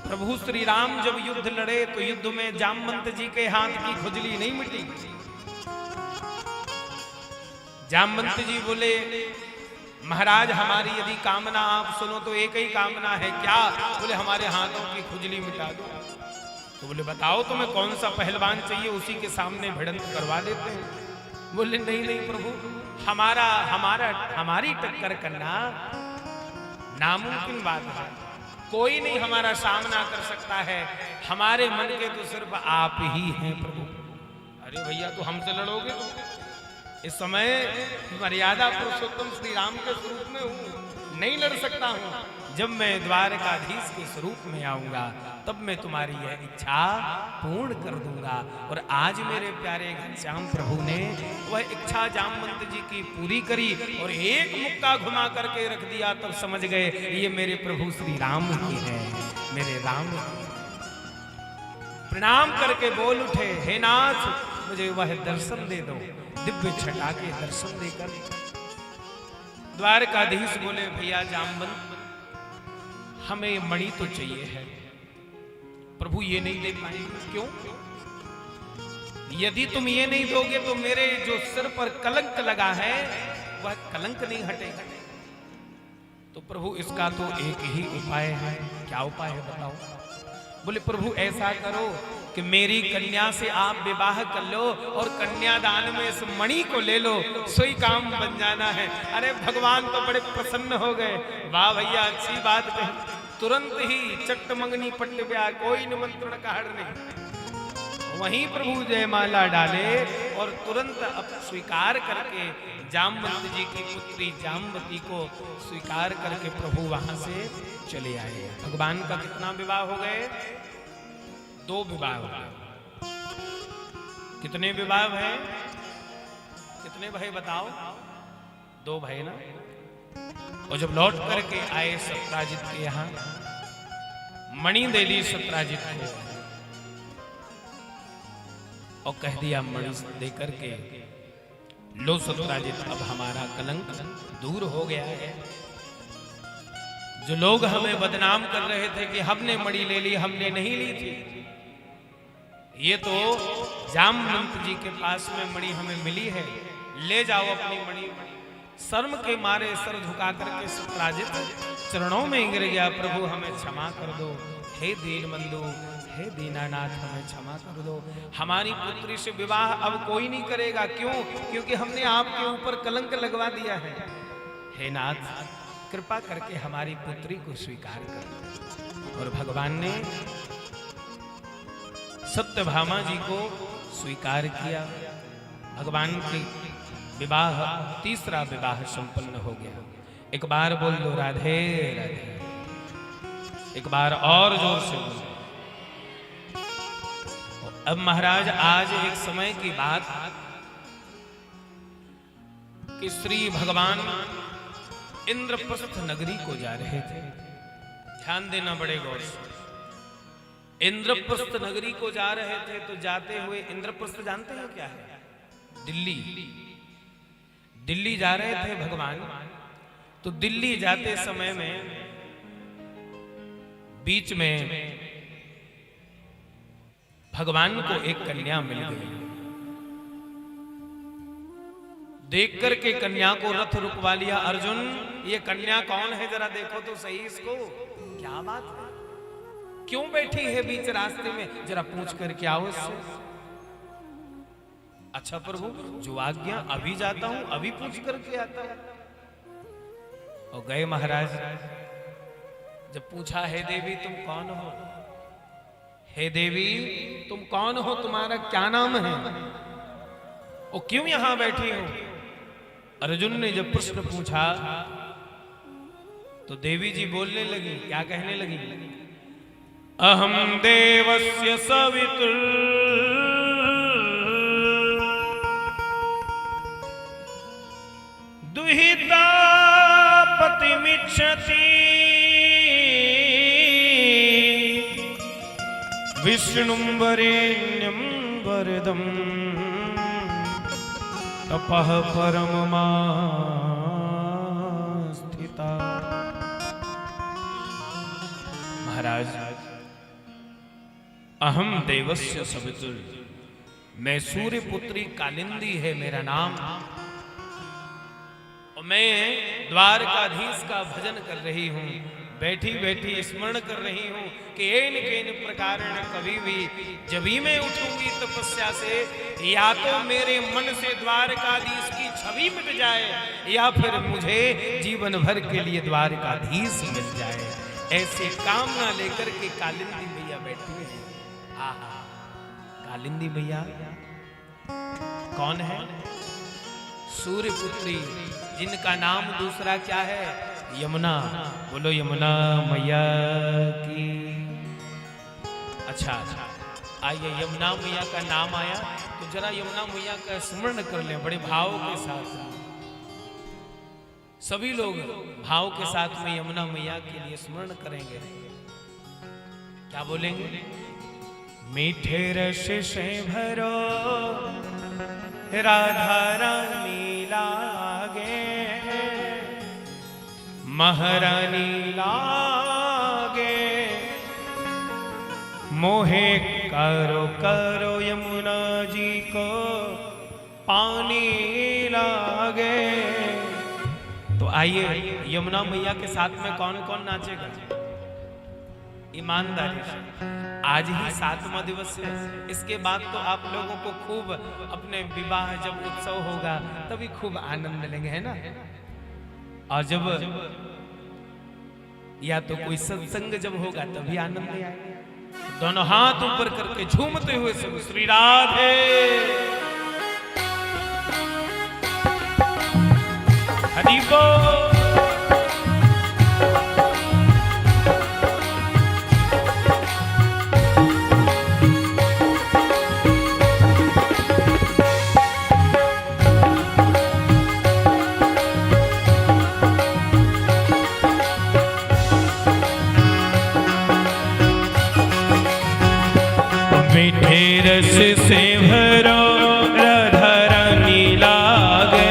प्रभु श्री राम जब युद्ध लड़े तो युद्ध में जामवंत जी के हाथ की खुजली नहीं मिटी। जामवंत जी बोले महाराज हमारी यदि कामना आप सुनो तो एक ही कामना है। क्या? बोले हमारे हाथों की खुजली मिटा दो। तो बोले बताओ तुम्हें कौन सा पहलवान चाहिए, उसी के सामने भिड़ंत करवा देते हैं। बोले नहीं नहीं प्रभु, हमारी टक्कर करना नामुमकिन बात है। कोई नहीं हमारा सामना कर सकता है, हमारे मन के तो सिर्फ आप ही हैं प्रभु। अरे भैया तो हमसे लड़ोगे? तो इस समय मर्यादा पुरुषोत्तम श्री राम के स्वरूप में हूं, नहीं लड़ सकता हूँ। जब मैं द्वारकाधीश के स्वरूप में आऊंगा तब मैं तुम्हारी यह इच्छा पूर्ण कर दूंगा। और आज मेरे प्यारे घनश्याम प्रभु ने वह इच्छा जामवंत जी की पूरी करी और एक मुक्का घुमा करके रख दिया। तब समझ गए ये मेरे प्रभु श्री राम ही है, मेरे राम। प्रणाम करके बोल उठे, हे नाथ मुझे वह दर्शन दे दो। दिव्य छटा के दर्शन देकर द्वारकाधीश बोले, भैया जामवंत हमें मणि तो चाहिए है। प्रभु ये नहीं दे पाएंगे। क्यों? यदि तुम ये नहीं दोगे तो मेरे जो सिर पर कलंक लगा है वह कलंक नहीं हटेगा। तो प्रभु इसका तो एक ही उपाय है। क्या उपाय है बताओ? बोले प्रभु ऐसा करो कि मेरी कन्या से आप विवाह कर लो और कन्यादान में इस मणि को ले लो, सोई काम बन जाना है। अरे भगवान तो बड़े प्रसन्न हो गए। वाह भैया अच्छी बात कही। तुरंत ही चट्ट मंगनी पट्ट ब्याह, कोई निमंत्रण का हड़ नहीं। वहीं प्रभु जयमाला डाले और तुरंत अब स्वीकार करके जामवंत जी की पुत्री जामवती को स्वीकार करके प्रभु वहां से चले आए। भगवान का कितना विवाह हो गए? 2 विवाह हो गए। कितने विवाह हैं? कितने भाई बताओ? 2 भाई ना। और जब लौट करके आए सत्राजित के यहाँ, मणि दे ली सत्राजित को और कह दिया मणि दे करके, लो सत्राजित अब हमारा कलंक दूर हो गया है। जो लोग हमें बदनाम कर रहे थे कि हमने मणि ले ली, हमने नहीं ली थी, ये तो जामवंत जी के पास में मणि हमें मिली है। ले जाओ अपनी मणि। शर्म के मारे सर झुका करके सत्राजित चरणों में गिर गया, प्रभु हमें क्षमा कर दो, हे दीनबंधु, हे दीनानाथ हमें क्षमा कर दो। हमारी पुत्री से विवाह अब कोई नहीं करेगा। क्यों? क्योंकि हमने आपके ऊपर कलंक लगवा दिया है। हे नाथ कृपा करके हमारी पुत्री को स्वीकार कर। और भगवान ने सत्यभामा जी को स्वीकार किया। भगवान के विवाह, तीसरा विवाह संपन्न हो गया। एक बार बोल दो राधे राधे। एक बार और जोर से बोल। अब महाराज आज एक समय की बात कि श्री भगवान इंद्रप्रस्थ नगरी को जा रहे थे। ध्यान देना बड़े गौर से। इंद्रप्रस्थ नगरी को जा रहे थे तो जाते हुए, इंद्रप्रस्थ जानते हैं क्या है? दिल्ली। दिल्ली जा रहे थे भगवान। तो दिल्ली जाते समय में बीच में भगवान को एक कन्या मिल गई। देख करके कन्या को रथ रुकवा लिया। अर्जुन ये कन्या कौन है जरा देखो तो सही इसको। क्या बात है? क्यों बैठी है बीच रास्ते में? जरा पूछ करके आओ इससे। अच्छा प्रभु जो आज्ञा, अभी जाता हूं, अभी पूछ करके आता हूं। और गए महाराज। जब पूछा, हे देवी तुम कौन हो? हे देवी तुम कौन हो? तुम्हारा क्या नाम है? और क्यों यहां बैठी हो? अर्जुन ने जब प्रश्न पूछा तो देवी जी बोलने लगी। क्या कहने लगी? अहम देवस्य सवितुर दुहिता पतिमिच्छति विष्णुं वरेण्यं वरदं तपः परममा स्थिता। महाराज अहम देवस्य सवितुर, मैं सूर्य पुत्री कालिंदी है मेरा नाम। और मैं द्वारकाधीश का भजन कर रही हूँ। बैठी बैठी स्मरण कर रही हूँ कि एन केन प्रकार कभी भी जब भी मैं उठूंगी तपस्या से, या तो मेरे मन से द्वारकाधीश की छवि मिट जाए या फिर मुझे जीवन भर के लिए द्वारकाधीश मिल जाए। ऐसे कामना लेकर के कालिंदी मैया बैठी है। आहा, कालिंदी मैया कौन है? सूर्य पुत्री जिनका नाम दूसरा क्या है? यमुना। बोलो यमुना मैया की। अच्छा आइए, यमुना मैया का नाम आया तो जरा यमुना मैया का स्मरण कर लें बड़े भाव के साथ। सभी लोग भाव के साथ में यमुना मैया के लिए स्मरण करेंगे। क्या बोलेंगे? मीठे रस से भरो राधा रानी लागे, महारानी लागे, मोहे करो करो यमुना जी को पानी लागे। तो आइए यमुना मैया के साथ में कौन कौन नाचेगा? ईमानदारी से, आज ही 7वां दिवस है। इसके बाद तो आप लोगों को खूब अपने विवाह जब उत्सव होगा तभी खूब आनंद लेंगे, है ना? और जब या तो कोई सत्संग जब होगा तभी आनंद आएगा। दोनों हाथ ऊपर करके झूमते हुए सब श्री राधे हरि बोल। मीठे रस से भरो राधा रानी लागे,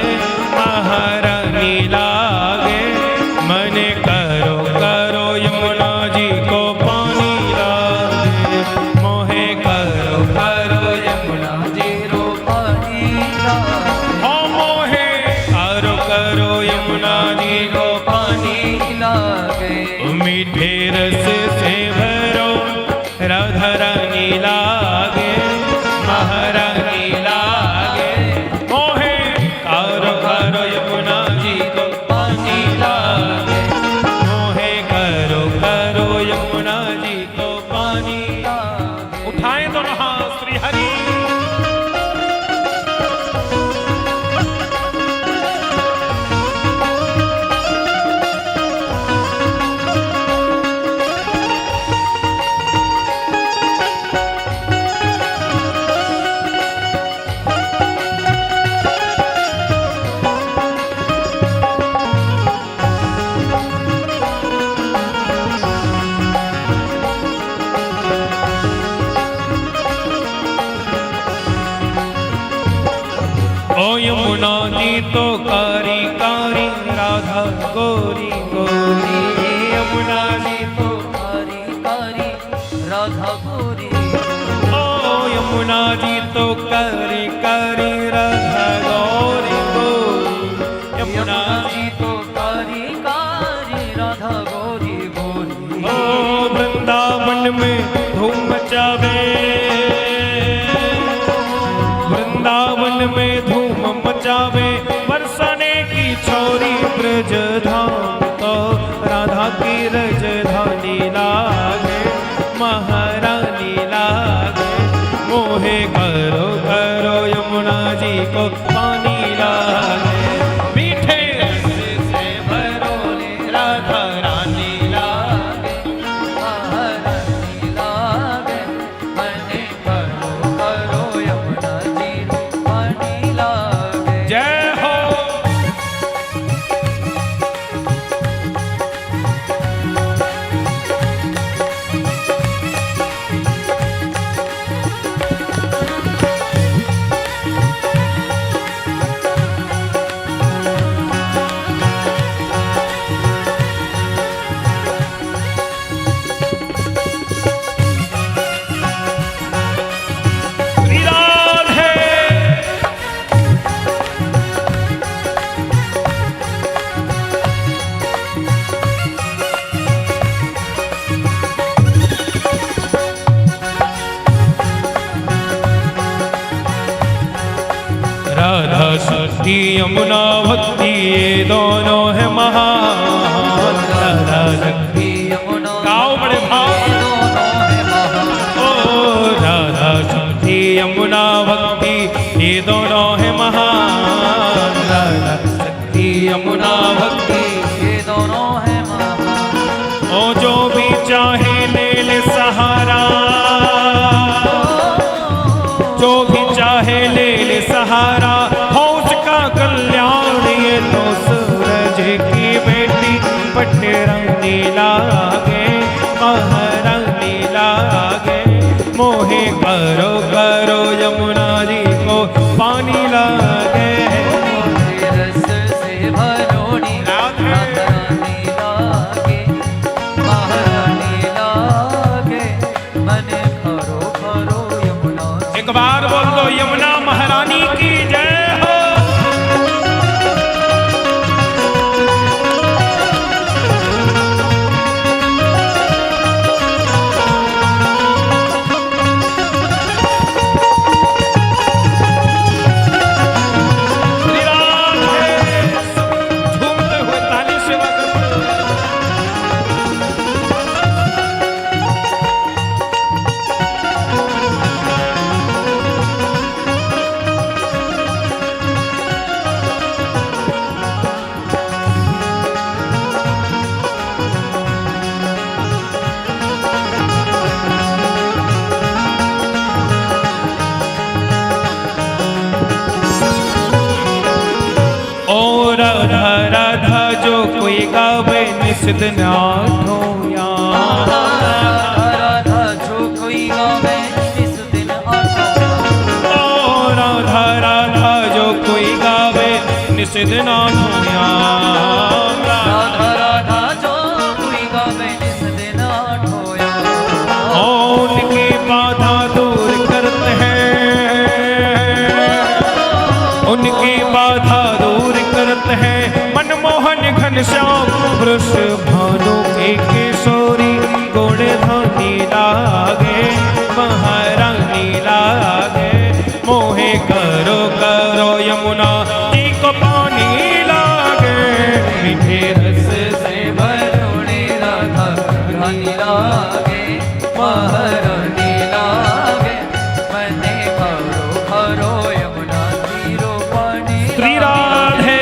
महारानी लागे, मन करो करो यमुना जी को पानी लागे, मोहे करो करो यमुना जी को पानी लागे, हो मोहे करो यमुना जी को पानी लागे। मीठे रस से भरो राधा रानी लागे, महारानी लागे, मोहे करो करो यमुना जी को पानी लागे, मोहे करो करो यमुना जी को पानी लागे। उठाएं दोनों हाथ श्री हरि। ओ यमुना जी तो कारी कारी राधा गोरी गोरी, यमुना जी तो कारी कारी राधा गोरी। ओ यमुना जी तो कारी कारी राधा गोरी गोरी, यमुना जी तो कारी कारी राधा गोरी गोरी। ओ वृंदावन में धूम मचावे, वृंदावन में धूम मचावे, बरसाने की छोरी ब्रज धाम तो राधा की रजधानी लागे, महारानी लागे, मोहे करो करो यमुना जी को पानी लागे। मीठे रस से भरो राधा रानी लागे, महारानी लागे, मने करो करो यमुना जी को पानी लागे। जय हो। राधा शक्ति यमुना भक्ति ये दोनों है महान, राधा शक्ति यमुना गाओ बड़े भाव। ओ राधा शक्ति यमुना भक्ति ये दोनों है महान, राधा शक्ति यमुना पट रानी लागे महारानी लागे मोहे करो करो यमुना जी को पानी लागे रस से भरोनी महारानी लागे महारानी लागे मन खरो खरो यमुना। एक बार बोल दो यमुना महारानी की जय हो। राधा राधा जो कोई गावे निस्दिन आठों याम राधा जो कोई गावे इस दिन आठों ओ राधा राधा जो कोई गावे निस्दिन आठों याम राधा राधा जो कोई गावे इस दिन आठों याम। उनकी बाधा दूर करते हैं उनकी बाधा दूर करते हैं मनमोहन घनश्याम वृष भानु के किशोरी गुणधानी लागे महारानी लागे मोहे करो करो यमुना जी को पानी लागे मीठे रस से भरोनी राधा रानी लागे महारानी लागे मने खरो खरो यमुना तीरो पानी श्री राधे।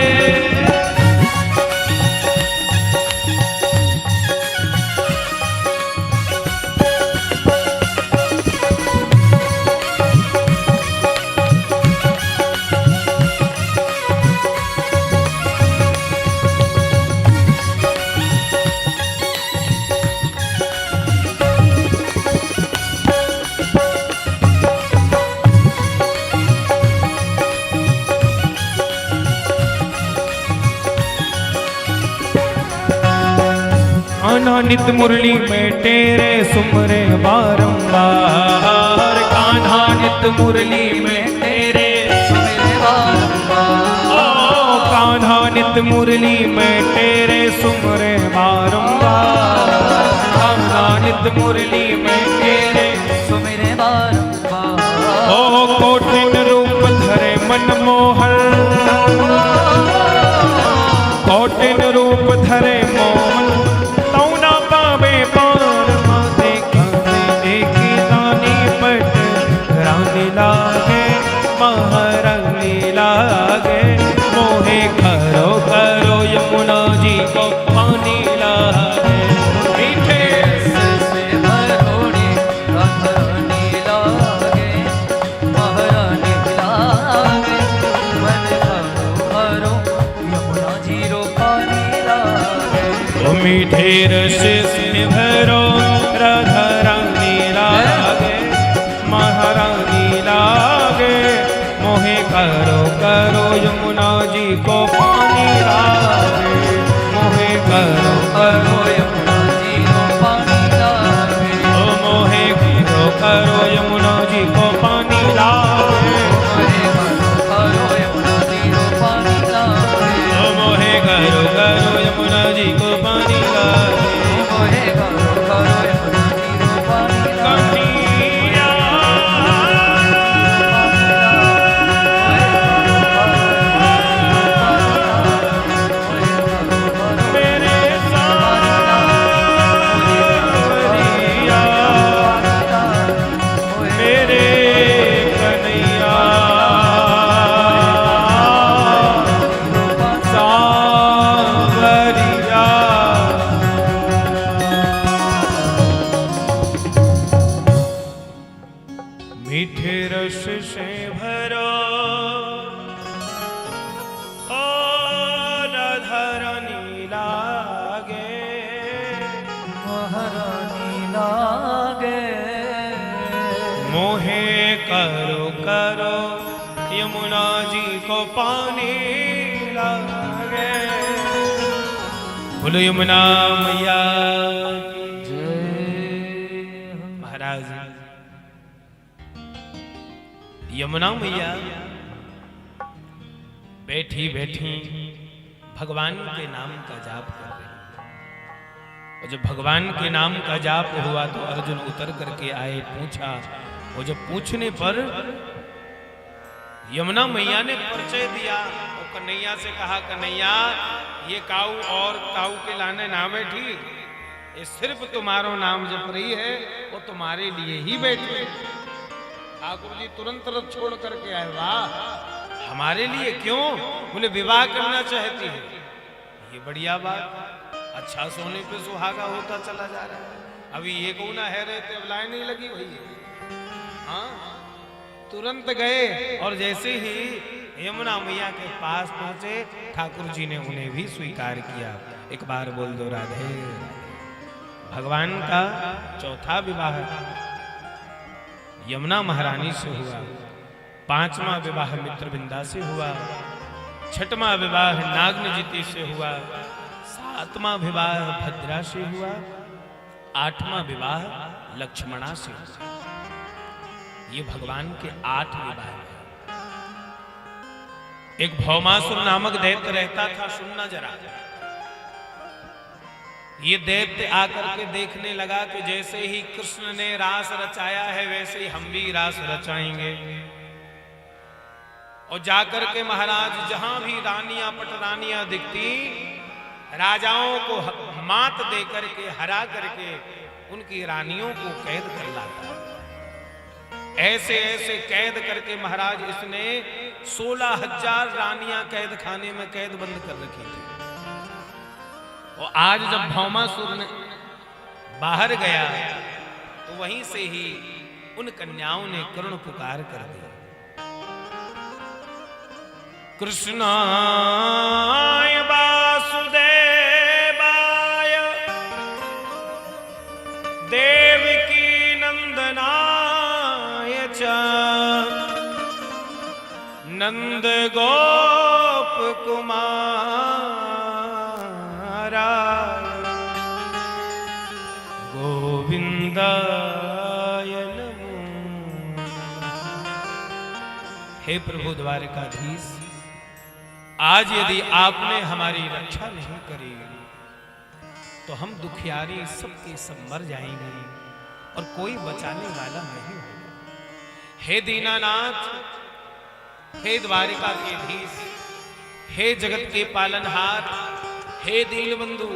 नित मुरली में तेरे सुमरे बारंबार कान्हा नित मुरली में तेरे सुमिरे बारंबार ओ कान्हा नित मुरली में तेरे सुमरे बारंबार कान्हा नित मुरली में तेरे सुमिरे बारंबार ओ कोटिन रूप धरे मनमोहन कोटिन रूप धरे मोहन लागे महारानी लागे मोहे करो करो यमुना जी को पानी लागे मीठे से भरोनी राधा रानी लागे महारानी लागे मन खरो खरो यमुना जीरो पानी लागे मीठे रस से भरो राधा रानी लागे महारानी लागे मोहे करो करो यमुना जी को पानी लागे मोहे करो करो यमुना जीरो पानी लागे ओ मोहे करो यमुना जी को पानी लागे मोहे खरो यमुना जीरो पानी लागे ओ मोहे करो यमुना जी को पानी लागे मोहे खरो को पानी लागे। बोलो यमुना मैया महाराज। यमुना मैया बैठी बैठी भगवान के नाम का जाप कर रही। और जब भगवान के नाम का जाप हुआ तो अर्जुन उतर करके आए, पूछा। और जब पूछने पर यमुना मैया ने परिचय दिया और कन्हैया से कहा, कन्हैया ये काऊ और काऊ के लाने ना बैठी, ये सिर्फ तुम्हारो नाम जप रही है, वो तुम्हारे लिए ही बैठी। ठाकुर जी तुरंत रथ छोड़ करके आए। वाह, हमारे लिए क्यों? बोले विवाह करना चाहती है। ये बढ़िया बात, अच्छा सोने पे सुहागा होता चला जा रहा है। अभी ये कोना है रहते अब लाइन नहीं लगी भैया। हाँ, तुरंत गए और जैसे ही यमुना मैया के पास पहुंचे, ठाकुर जी ने उन्हें भी स्वीकार किया। एक बार बोल दो राधे। भगवान का चौथा विवाह यमुना महारानी से हुआ, पांचवा विवाह मित्रविंदा से हुआ, छठवां विवाह नागनजिती से हुआ, सातवां विवाह भद्रा से हुआ, आठवां विवाह लक्ष्मणा से हुआ। ये भगवान के 8 विवाह हैं। एक भौमासुर नामक दैत्य रहता था, सुनना जरा। ये दैत्य आकर के देखने लगा कि जैसे ही कृष्ण ने रास रचाया है वैसे ही हम भी रास रचाएंगे। और जाकर के महाराज जहां भी रानियां पटरानियां दिखती, राजाओं को मात दे करके हरा करके उनकी रानियों को कैद कर लाता। ऐसे ऐसे कैद करके महाराज इसने 16,000 रानियां कैद खाने में कैद बंद कर रखी थी। और आज जब भौमासुर ने बाहर गया तो वहीं से ही उन कन्याओं ने करुण पुकार कर दी। कृष्णाय वासुदेवाय देवकी नंदनाय च नंद गोप कुमाराय गोविंदाय नमो। हे प्रभु द्वारकाधीश, आज यदि आपने हमारी रक्षा नहीं करी तो हम दुखियारी सबके सब मर जाएंगे और कोई बचाने वाला नहीं होगा। हे दीनानाथ, हे द्वारिका के धीश, हे जगत के पालनहार, हे दीनबंधु,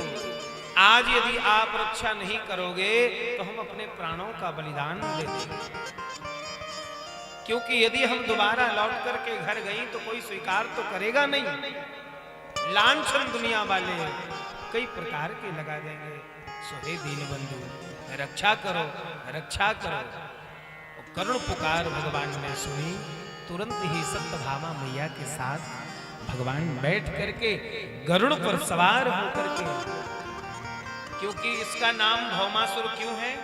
आज यदि आप रक्षा नहीं करोगे तो हम अपने प्राणों का बलिदान दे देंगे। क्योंकि यदि हम दोबारा लौट करके घर गई तो कोई स्वीकार तो करेगा नहीं। लांछन दुनिया वाले कई प्रकार के लगा देंगे। सो हे दीनबंधु, रक्षा करो, रक्षा करो। और करुण पुकार भगवान ने सुनी। तुरंत ही सत्यभामा मैया के साथ भगवान बैठ करके गरुड़ पर सवार होकर के, क्योंकि इसका नाम भौमासुर क्यों है?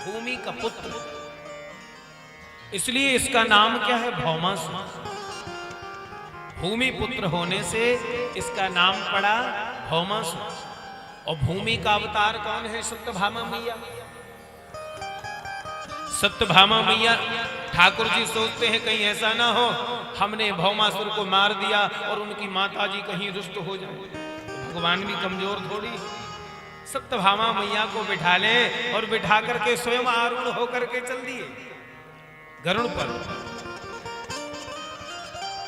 भूमि का पुत्र, इसलिए इसका नाम क्या है? भौमासुर। भूमि पुत्र होने से इसका नाम पड़ा भौमासुर। और भूमि का अवतार कौन है? सत्यभामा मैया। सत्यभामा मैया, ठाकुर जी सोचते हैं कहीं ऐसा ना हो हमने भौमासुर को मार दिया और उनकी माताजी कहीं रुष्ट हो जाए। भगवान भी कमजोर थोड़ी। सत्यभामा मैया को बिठा ले और बिठा करके स्वयं आरूढ़ होकर के चल दिए गरुड़ पर।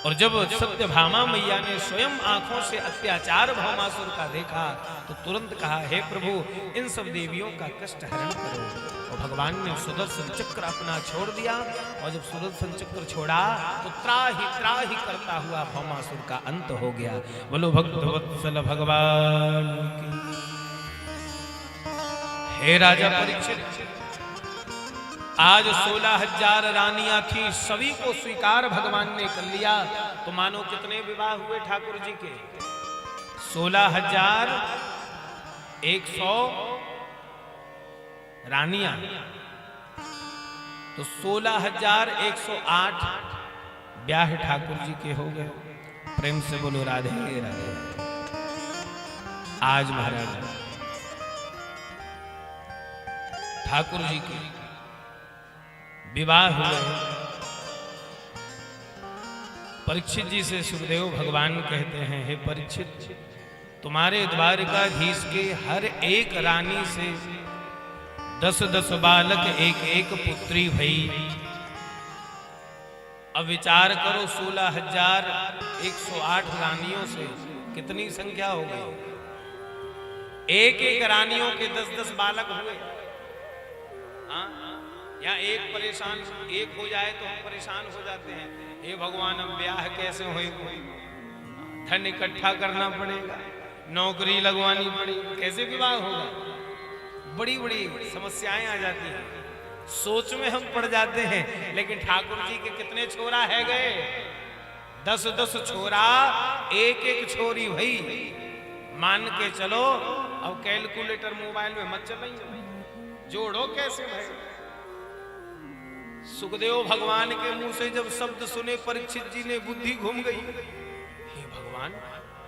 और जब सत्यभामा मैया ने स्वयं आंखों से अत्याचार भौमासुर का देखा तो तुरंत कहा, हे प्रभु, इन सब देवियों का कष्ट हरण करो। और भगवान ने सुदर्शन चक्र अपना छोड़ दिया। और जब सुदर्शन चक्र छोड़ा तो त्राही करता हुआ भौमासुर का अंत हो गया। बोलो भक्तवत्सल भगवान की। हे राजा परीक्षित, आज 16,000 रानियां थी, सभी को स्वीकार भगवान ने कर लिया। तो मानो कितने विवाह हुए ठाकुर जी के? 16,100 रानियां। तो 16,108 ब्याह ठाकुर जी के हो गए। प्रेम से बोलो राधे राधे। आज महाराज ठाकुर जी के विवाह हुए। परीक्षित जी से सुखदेव भगवान कहते हैं, हे परीक्षित, तुम्हारे द्वारकाधीश के हर एक रानी से 10-10 बालक, एक एक पुत्री भई। अब विचार करो, 16,108 रानियों से कितनी संख्या हो गई। एक एक रानियों के 10-10 बालक हुए। हाँ, या एक परेशान, एक हो जाए तो हम परेशान हो जाते हैं, हे भगवान अब ब्याह कैसे होए, धन इकट्ठा करना पड़ेगा, नौकरी लगवानी पड़ेगी, कैसे विवाह होगा। बड़ी बड़ी समस्याएं आ जाती हैं, सोच में हम पड़ जाते हैं। लेकिन ठाकुर जी के कितने छोरा है गए, 10-10 छोरा, एक एक छोरी भई। मान के चलो, अब कैलकुलेटर मोबाइल में मत चलाइए, जोड़ो कैसे भाई। सुखदेव भगवान के मुंह से जब शब्द सुने परीक्षित जी ने बुद्धि घूम गई। हे भगवान,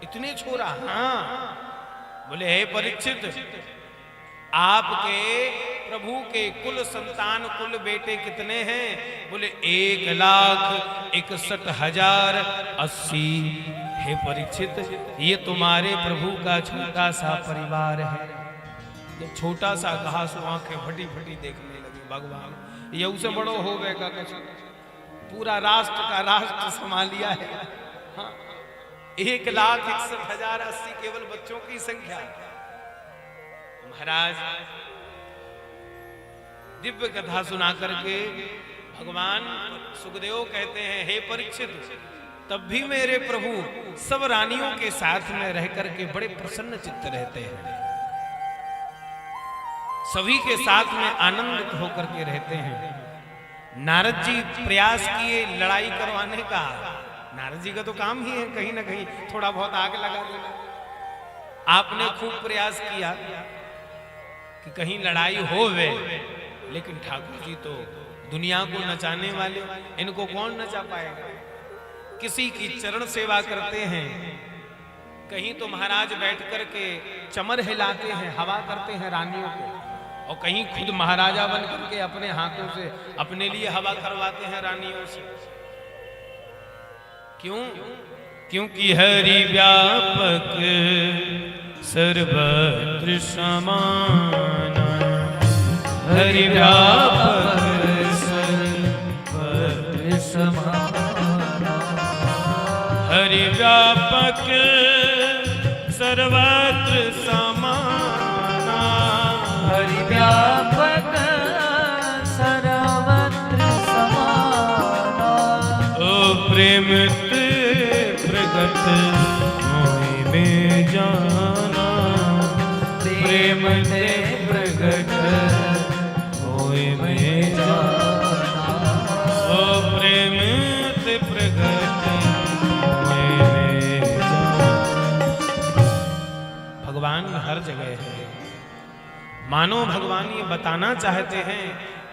इतने छोरा? हाँ। बोले, हे परीक्षित, आपके प्रभु के कुल संतान, कुल बेटे कितने हैं? बोले 1,61,080। हे परीक्षित, ये तुम्हारे प्रभु का छोटा सा परिवार है। जब छोटा सा कहा सो आंखें फटी फटी देखने लगी। भगवान, ये उसे बड़ो हो गए का कुछ, पूरा राष्ट्र का राष्ट्र संभाल लिया है। हाँ, 1,61,080 केवल बच्चों की संख्या। महाराज दिव्य कथा सुना करके भगवान सुखदेव कहते हैं, हे परीक्षित, तब भी मेरे प्रभु सब रानियों के साथ में रह करके बड़े प्रसन्न चित्त रहते हैं, सभी के साथ में आनंदित होकर के रहते हैं। नारद जी प्रयास किए लड़ाई करवाने का। नारद जी का तो काम ही है कहीं ना कहीं थोड़ा बहुत आग लगा देना। आपने खूब प्रयास किया कि कहीं लड़ाई हो वे, लेकिन ठाकुर जी तो दुनिया को नचाने वाले, इनको कौन नचा पाएगा। किसी की चरण सेवा करते हैं, कहीं तो महाराज बैठ करके चमर हिलाते हैं, हवा करते हैं रानियों को, और कहीं खुद महाराजा बन करके अपने हाथों से अपने लिए हवा करवाते हैं रानियों से। क्यों? क्योंकि हरि व्यापक सर्वत्र समाना, हरि व्यापक सर्वत्र समाना, हरि व्यापक सर्वत्र समाना, हरि व्यापक सर्वत्र समाना। ओ प्रेम ते प्रगट मोहि में जाना, प्रेम ते प्रगट मोहि में जाना, ओ प्रेम ते प्रगट मोहि में जाना। भगवान हर जगह है। मानो भगवान ये बताना चाहते हैं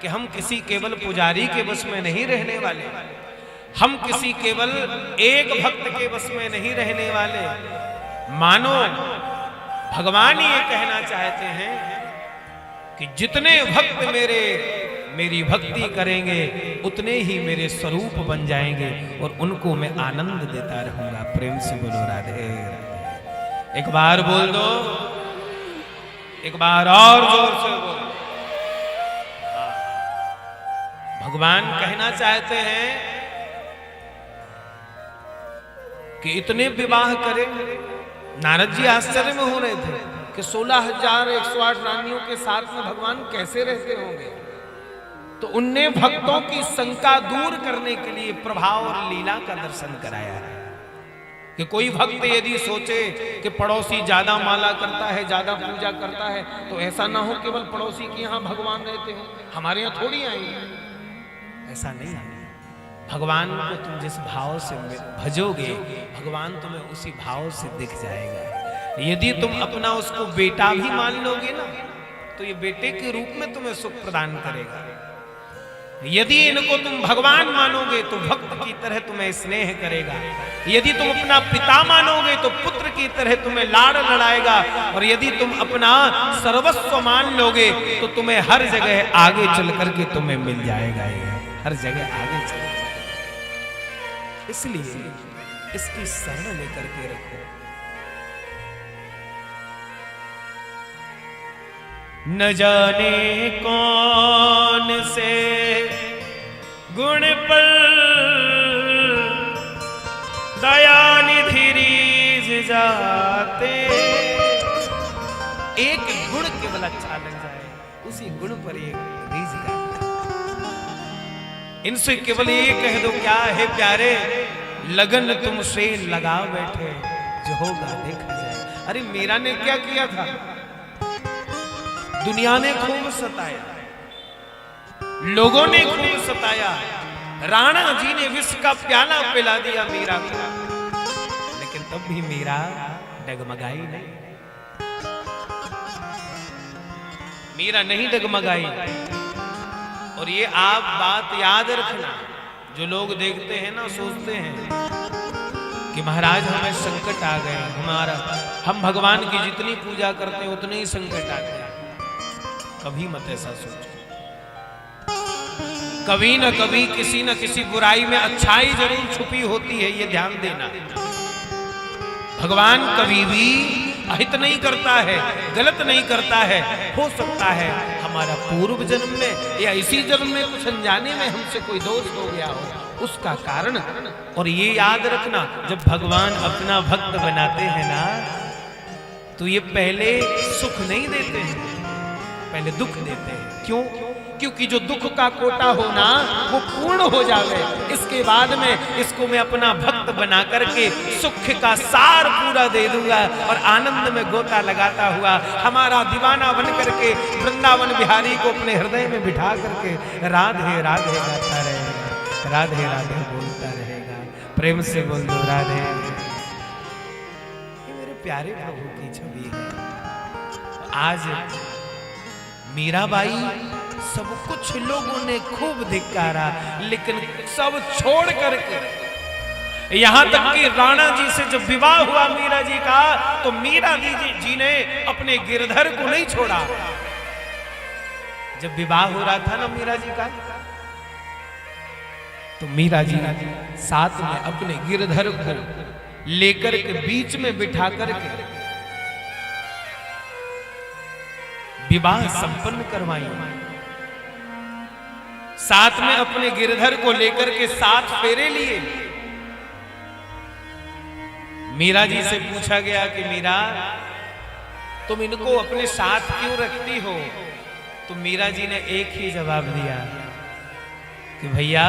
कि हम किसी केवल पुजारी के बस में नहीं रहने वाले, हम किसी केवल एक भक्त के बस में नहीं रहने वाले। मानो भगवान ये कहना चाहते हैं कि जितने भक्त मेरी भक्ति करेंगे उतने ही मेरे स्वरूप बन जाएंगे और उनको मैं आनंद देता रहूंगा। प्रेम से बोलो राधे राधे। एक बार बोल दो, एक बार और जोर से बोलो। भगवान कहना चाहते हैं कि इतने विवाह करें। नारद जी आश्चर्य में हो रहे थे कि 16,108 रानियों के साथ में भगवान कैसे रहते होंगे। तो उनने भक्तों की शंका दूर करने के लिए प्रभाव और लीला का दर्शन कराया है कि कोई भक्त यदि सोचे कि पड़ोसी ज्यादा माला करता है, ज्यादा पूजा करता है, तो ऐसा ना हो केवल पड़ोसी के यहाँ भगवान रहते हो, हमारे यहाँ थोड़ी आएंगे। ऐसा नहीं है। भगवान को तुम जिस भाव से भजोगे, भगवान तुम्हें उसी भाव से दिख जाएगा। यदि तुम अपना उसको बेटा भी मान लोगे ना, तो ये बेटे के रूप में तुम्हें सुख प्रदान करेगा। यदि इनको तुम भगवान मानोगे तो भक्त की तरह तुम्हें स्नेह करेगा, यदि तुम अपना पिता मानोगे तो पुत्र की तरह तुम्हें लाड़ लड़ाएगा, और यदि तुम अपना सर्वस्व मान लोगे तो तुम्हें हर जगह आगे चल करके तुम्हें मिल जाएगा, हर जगह आगे चल जाएगा। इसलिए इसकी शरण लेकर के रखो। न जाने कौन से गुण पर दयानिधि रीझ जाते, एक गुण केवल अच्छा लग जाए उसी गुण पर ये रीझ जाते। इनसे केवल ये कह दो क्या है प्यारे, लगन तुमसे लगा बैठे, जो होगा देखा जाए। अरे मीरा ने क्या किया था, दुनिया ने खूब सताया, लोगों ने खूब सताया, राणा जी ने विष का प्याला पिला दिया मीरा को, लेकिन तब भी मीरा डगमगाई नहीं, मीरा नहीं डगमगाई। और ये आप बात याद रखना, जो लोग देखते हैं ना सोचते हैं कि महाराज हमें संकट आ गए, हम भगवान की जितनी पूजा करते हैं उतने ही संकट आते हैं। कभी मत ऐसा सोचो, कभी न कभी किसी न किसी बुराई में अच्छाई जरूर छुपी होती है, ये ध्यान देना। भगवान कभी भी अहित नहीं करता है, गलत नहीं करता है। हो सकता है हमारा पूर्व जन्म में या इसी जन्म में कुछ अनजाने में हमसे कोई दोष हो गया हो, उसका कारण। और ये याद रखना, जब भगवान अपना भक्त बनाते हैं ना तो ये पहले सुख नहीं देते हैं, पहले दुख देते हैं। क्यों? क्योंकि जो दुख का कोटा हो ना वो पूर्ण हो जावे, इसके बाद में इसको मैं अपना भक्त बना करके सुख का सार पूरा दे दूंगा, और आनंद में गोता लगाता हुआ हमारा दीवाना बन करके वृंदावन बिहारी को अपने हृदय में बिठा करके राधे राधे गाता रहेगा, राधे राधे बोलता रहेगा। प्रेम से बोल दो राधे। ये मेरे प्यारे प्रभु की छवि है। आज मीराबाई सब कुछ लोगों ने खूब धिक्कारा, लेकिन सब छोड़ करके, यहां तक कि राणा जी से जब विवाह हुआ मीरा जी का, तो मीरा जी ने अपने गिरधर को नहीं छोड़ा। जब विवाह हो रहा था ना मीरा जी का, तो मीरा जी साथ में अपने गिरधर को लेकर के बीच में बिठा करके विवाह संपन्न करवाई। साथ में अपने गिरधर को लेकर के 7 फेरे लिए। मीरा जी से पूछा गया कि मीरा तुम इनको अपने साथ क्यों रखती हो? तो मीरा जी ने एक ही जवाब दिया कि भैया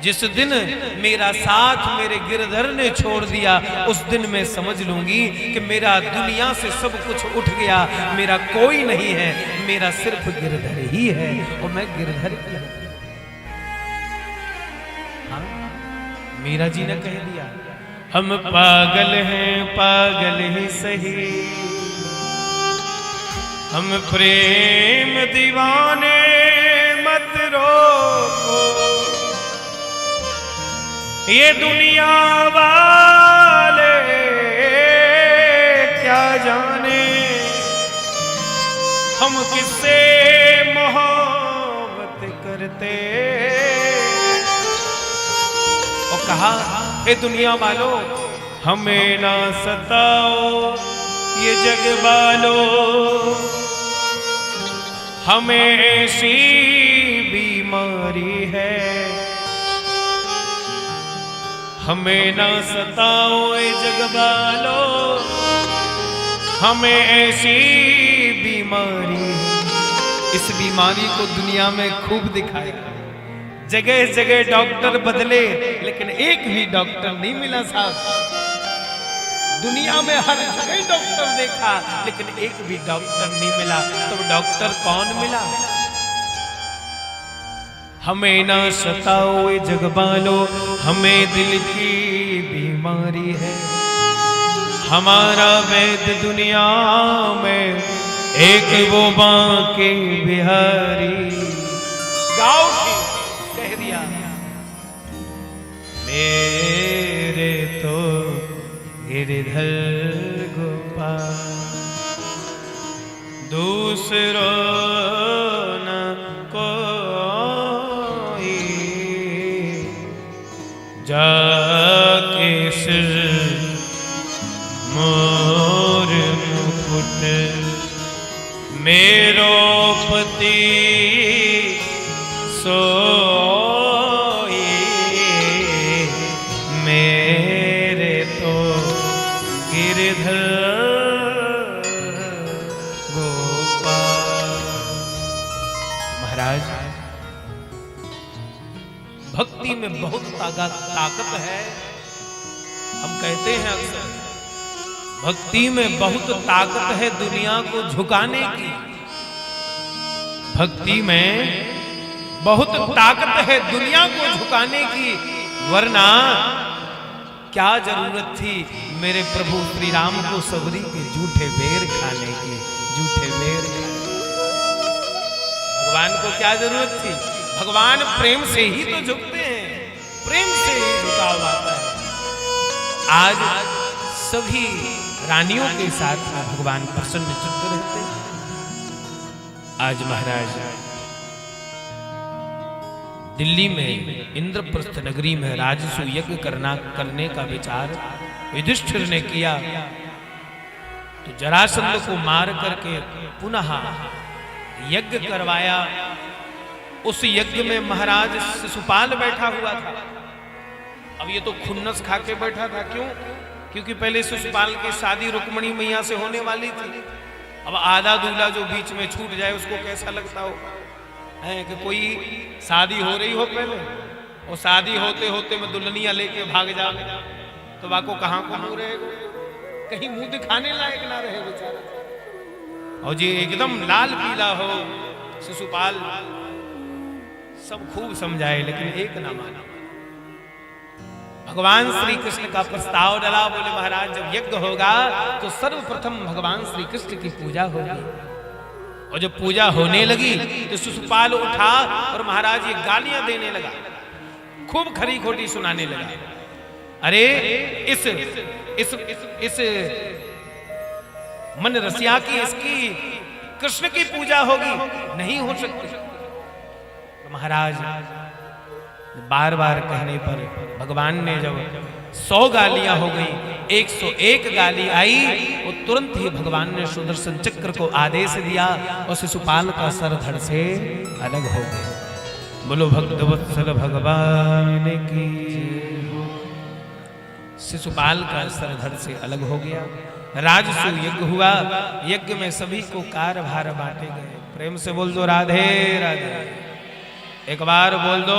जिस दिन मेरा साथ मेरे गिरधर ने छोड़ दिया, उस दिन मैं समझ लूंगी कि मेरा दुनिया से सब कुछ उठ गया, मेरा कोई नहीं है, मेरा सिर्फ गिरधर ही है और मैं गिरधर की हूं। हाँ, मीरा जी ने कह दिया हम पागल हैं, पागल ही सही, हम प्रेम दीवाने मत रोको, ये दुनिया वाले क्या जाने हम किससे मोहब्बत करते। और कहा हे दुनिया वालों, हमें ना सताओ ये जग वालों, हमें ऐसी बीमारी है, हमें ना सताओ ये जग वालों, हमें ऐसी बीमारी है। इस बीमारी को दुनिया में खूब दिखाया, जगह जगह डॉक्टर बदले, लेकिन एक भी डॉक्टर नहीं मिला साहब। दुनिया में हर जगह डॉक्टर देखा, लेकिन एक भी डॉक्टर नहीं मिला। तो डॉक्टर कौन मिला? हमें ना सताओ ये जग वालों, हमें दिल की बीमारी है, हमारा वैद्य दुनिया में एक वो बांके बिहारी। गाँव की कह दिया मेरे तो गिरधर गोपाल, दूसरो न कोई, जाके सिर मोर मुकुट, मेरो पति सोई, मेरे तो गिरधर गोपाल। महाराज, भक्ति में बहुत ताकत है। हम कहते हैं अक्सर, भक्ति में बहुत ताकत है दुनिया को झुकाने की। भक्ति में बहुत ताकत है दुनिया को झुकाने की, वरना क्या जरूरत थी मेरे प्रभु श्री राम को सबरी के झूठे बेर खाने की, झूठे बेर। भगवान को क्या जरूरत थी? भगवान प्रेम से ही तो झुकते हैं, प्रेम से ही झुकाव आता है। आज सभी रानियों के साथ भगवान प्रसन्न चित्त रहते हैं। आज महाराज दिल्ली में इंद्रप्रस्थ नगरी में राजसू यज्ञ करने का विचार युधिष्ठिर ने किया, तो जरासंध को मार करके पुनः यज्ञ करवाया। उस यज्ञ में महाराज शिशुपाल बैठा हुआ था। अब ये तो खुन्नस खा के बैठा था। क्यों? क्योंकि पहले शिशुपाल की शादी रुक्मणी मैया से होने वाली थी। अब आधा दूल्हा जो बीच में छूट जाए उसको कैसा लगता हो है कि कोई शादी हो रही हो पहले और शादी होते होते में दुल्हनिया लेके भाग जाए, तो वाको कहाँ को मुंह रहेगा, कहीं मुंह दिखाने लायक ना रहे बेचारा। और जी एकदम लाल पीला हो शिशुपाल, सब खूब समझाए लेकिन एक ना माना। भगवान श्री कृष्ण का प्रस्ताव डला, बोले महाराज जब यज्ञ होगा तो सर्वप्रथम भगवान श्री कृष्ण की पूजा होगी। और जब पूजा होने लगी तो शिशुपाल उठा और महाराज ये गालियां देने लगा, खूब खरी खोटी सुनाने लगा। अरे इस मन रसिया की इसकी कृष्ण की पूजा होगी, नहीं हो सकती। तो महाराज बार बार कहने पर भगवान ने जब 100 गालियां हो गई, 101 गाली आई, और तुरंत ही भगवान ने सुदर्शन चक्र को आदेश दिया और शिशुपाल का सर धड़ से अलग हो गया। बोलो भक्तवत्सल भगवान की। शिशुपाल का सर धड़ से अलग हो गया। राजसू यज्ञ हुआ, यज्ञ में सभी को कार्यभार बांटे गए। प्रेम से बोल दो राधे राधे, एक बार बोल दो।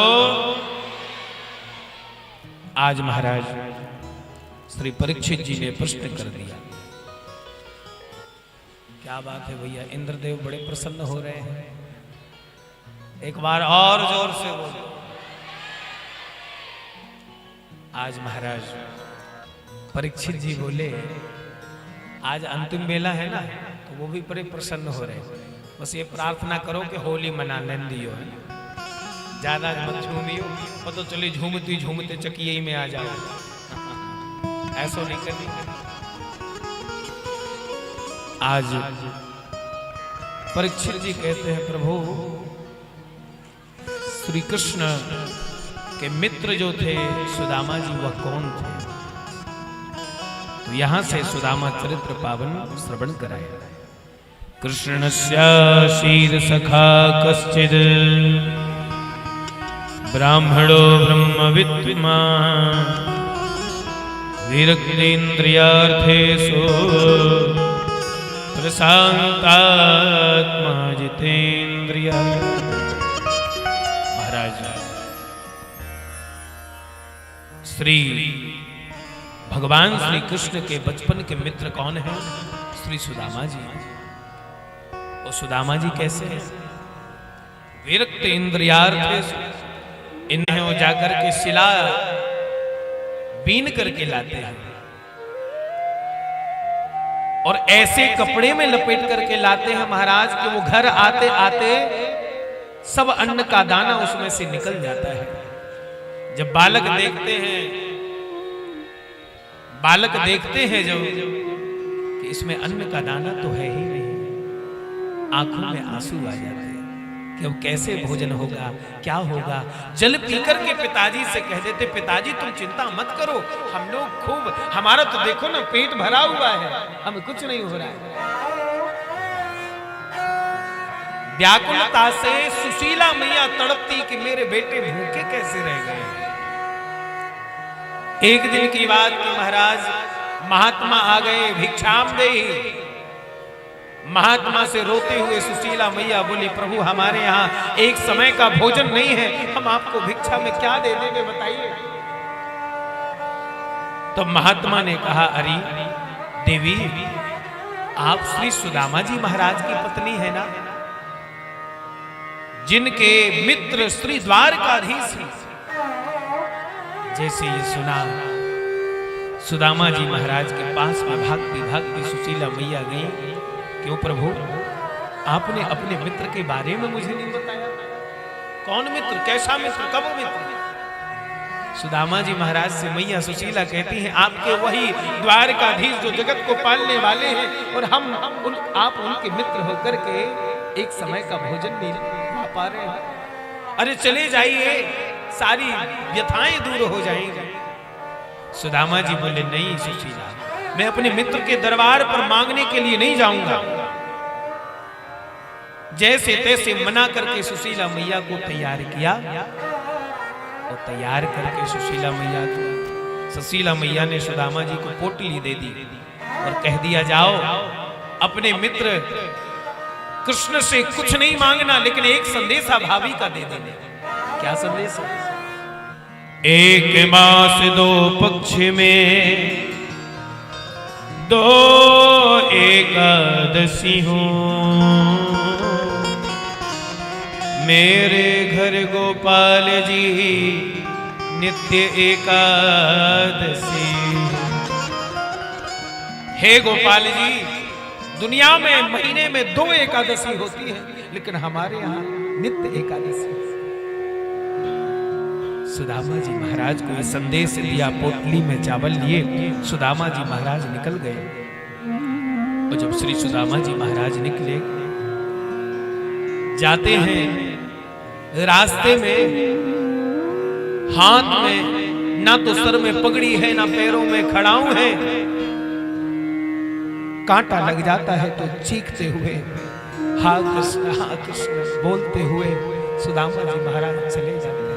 आज महाराज श्री परीक्षित जी ने प्रश्न कर दिया। क्या बात है भैया, इंद्रदेव बड़े प्रसन्न हो रहे हैं। एक बार और जोर से बोलो। आज महाराज परीक्षित जी बोले, आज अंतिम बेला है ना, तो वो भी बड़े प्रसन्न हो रहे हैं। बस ये प्रार्थना करो कि होली मना लें दियो, ज्यादा मत झूमियो, और तो चलिए झूमती झूमते चकिये में आ जाओ, ऐसा नहीं करनी। आज परीक्षित जी कहते हैं प्रभु श्री कृष्ण के मित्र जो थे सुदामा जी, वह कौन थे? तो यहां से सुदामा चरित्र पावन श्रवण कराया। कृष्णस्य शीर्षखा कश्चिद ब्राह्मणो ब्रह्मविद्वान् विरक्तेन्द्रियार्थेषु प्रशान्तात्मा जितेन्द्रियः। महाराज श्री भगवान श्री कृष्ण के बचपन के मित्र कौन है? श्री सुदामा जी। और सुदामा जी कैसे हैं? विरक्त इंद्रियार्थेषु, इन्हें वो जाकर के शिला बीन करके लाते हैं और ऐसे कपड़े में लपेट करके लाते हैं महाराज कि वो घर आते आते सब अन्न का दाना उसमें से निकल जाता है। जब बालक देखते हैं जब कि इसमें अन्न का दाना तो है ही नहीं, आंखों में आंसू आ जाते हैं कि अब कैसे भोजन होगा, क्या होगा। जल पीकर के पिताजी से कह देते, पिताजी तुम चिंता मत करो, हम लोग खूब, हमारा तो देखो ना पेट भरा हुआ है, हमें कुछ नहीं हो रहा है। व्याकुलता से सुशीला मैया तड़पती कि मेरे बेटे भूखे कैसे रह गए। एक दिन की बात कि महाराज महात्मा आ गए, भिक्षाम देहि। महात्मा से रोते हुए सुशीला मैया बोली, प्रभु हमारे यहाँ एक समय का भोजन नहीं है, हम आपको भिक्षा में क्या दे देंगे बताइए। तो महात्मा ने कहा, अरे देवी आप श्री सुदामा जी महाराज की पत्नी है ना, जिनके मित्र श्री द्वारकाधीश हैं। जैसे ये सुना, सुदामा जी महाराज के पास में भागती भागती सुशीला मैया गई। क्यों प्रभु, आपने अपने मित्र के बारे में मुझे नहीं बताया? कौन मित्र, कैसा मित्र, कब मित्र? सुदामा जी महाराज से मैया सुशीला कहती हैं, आपके वही द्वारकाधीश जो जगत को पालने वाले हैं, और आप उनके मित्र होकर के एक समय का भोजन नहीं पा रहे हैं। अरे चले जाइए, सारी व्यथाएं दूर हो जाएंगी। सुदामा जी बोले, नहीं सुशीला, मैं अपने मित्र के दरबार पर मांगने के लिए नहीं जाऊंगा। जैसे तैसे मना करके सुशीला मैया को तैयार किया, और तैयार करके सुशीला मैया ने सुदामा जी को पोटली दे दी और कह दिया, जाओ अपने मित्र कृष्ण से कुछ नहीं मांगना, लेकिन एक संदेशा भाभी का दे देना। क्या संदेश? एक मास दो पक्ष में दो एकादशी हो, मेरे घर गोपाल जी नित्य एकादशी। हे गोपाल जी, दुनिया में महीने में 2 एकादशी होती है, लेकिन हमारे यहाँ नित्य एकादशी। सुदामा जी महाराज को ये संदेश दिया, पोटली में चावल लिए सुदामा जी महाराज निकल गए। और जब श्री सुदामा जी महाराज निकले, जाते हैं रास्ते में हाथ में ना तो सर में पगड़ी है, ना पैरों में खड़ाऊ है। कांटा लग जाता है तो चीखते हुए हा कृष्ण बोलते हुए सुदामा जी महाराज चले जाते हैं।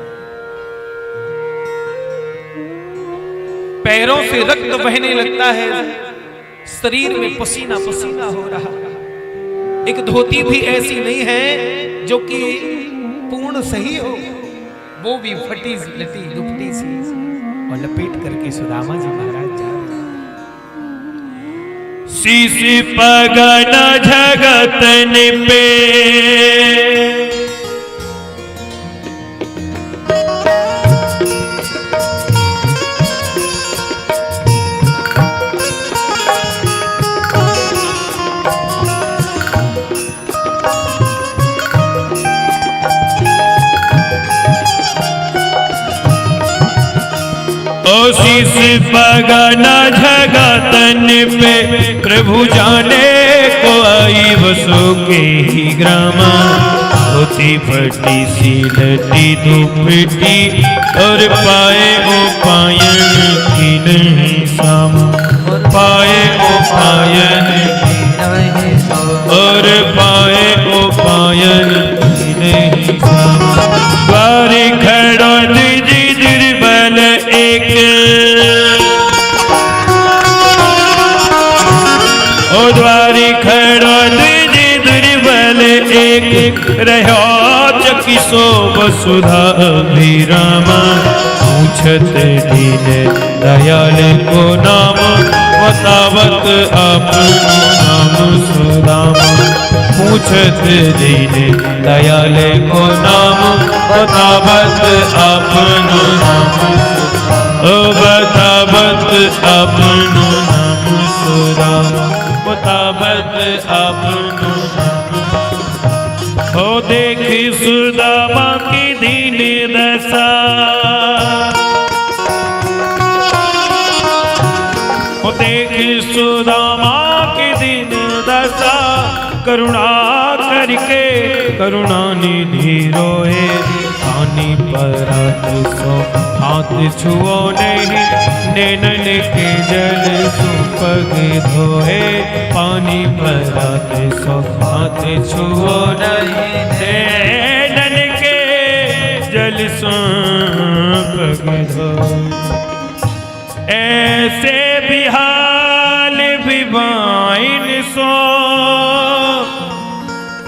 पैरों से रक्त बहने लगता है, शरीर में पसीना पसीना हो रहा। एक धोती भी ऐसी नहीं है जो कि पूर्ण सही हो, वो भी फटी लटी दुपटी सी और लपेट करके सुदामा जी महाराज जा रहे हैं। शीश पगन जगतन पे शीश पगन जगतन पे प्रभु जाने को आई वसु के ही ग्रामा। धोती फटी सी लटी दुपटी और पाए ओ पायन की नहीं सामा। पाए ओ पायन और पाए ओ पायन की नहीं सामा। बारी खड़ो दीजी दुर्बल एक ओ द्वारी खड़ो दीजी दुर्बल एक रहो चकी सो वसुधा अभिरामा। पूछत दीन दयाल को नाम बतावत अपनो नाम सुदामा। पूछत दीन दयाल को नाम बतावत अपनो नाम बतावत अपनो नाम सुदामा। बतावत अपनो नाम हो देखी सुदामा की दीन दशा। करुणा करके करुणा निधि रोए। पानी परात सो हाथ छुओ नहीं, नैनन के जल सो पग धोए। पानी परात सो हाथ छुओ नहीं, नैनन के जल सो पग धोए। ऐसे बिहाल विवाइन सो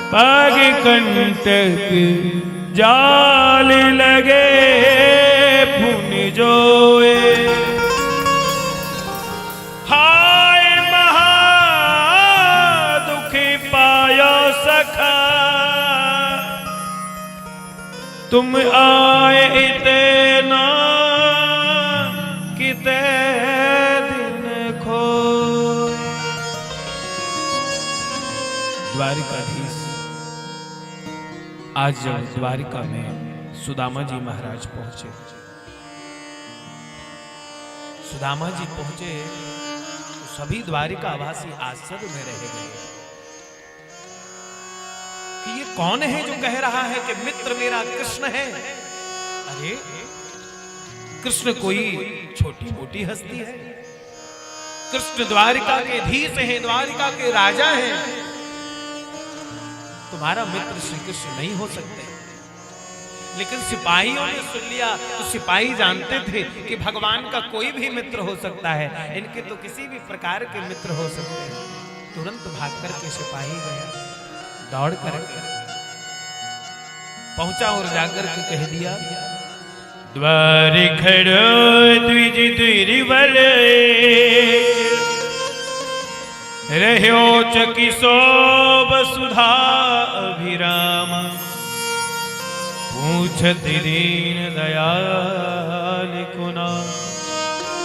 पग कंटक जाल लगे पुन जोए। हाय महा दुख पायो सखा, तुम आए इतना किते दिन खो। द्वारिकाधीश आज जब द्वारिका में सुदामा जी महाराज पहुंचे, सुदामा जी पहुंचे तो सभी द्वारिकावासी आश्चर्य में रह गए कि ये कौन है जो कह रहा है कि मित्र मेरा कृष्ण है। अरे कृष्ण कोई छोटी मोटी हस्ती है? कृष्ण द्वारिका के धीश हैं, द्वारिका के राजा हैं। तुम्हारा मित्र श्री कृष्ण नहीं हो सकते। लेकिन सिपाहियों ने सुन लिया तो सिपाही जानते थे कि भगवान का कोई भी मित्र हो सकता है, इनके तो किसी भी प्रकार के मित्र हो सकते हैं। तुरंत भाग करके सिपाही गया, दौड़ कर पहुंचा और जाकर के कह दिया, द्वार खड़ो द्विज द्विरिवल रह्यो चकिसो वसुधा अभिराम। पूछत दीन दयाल कुना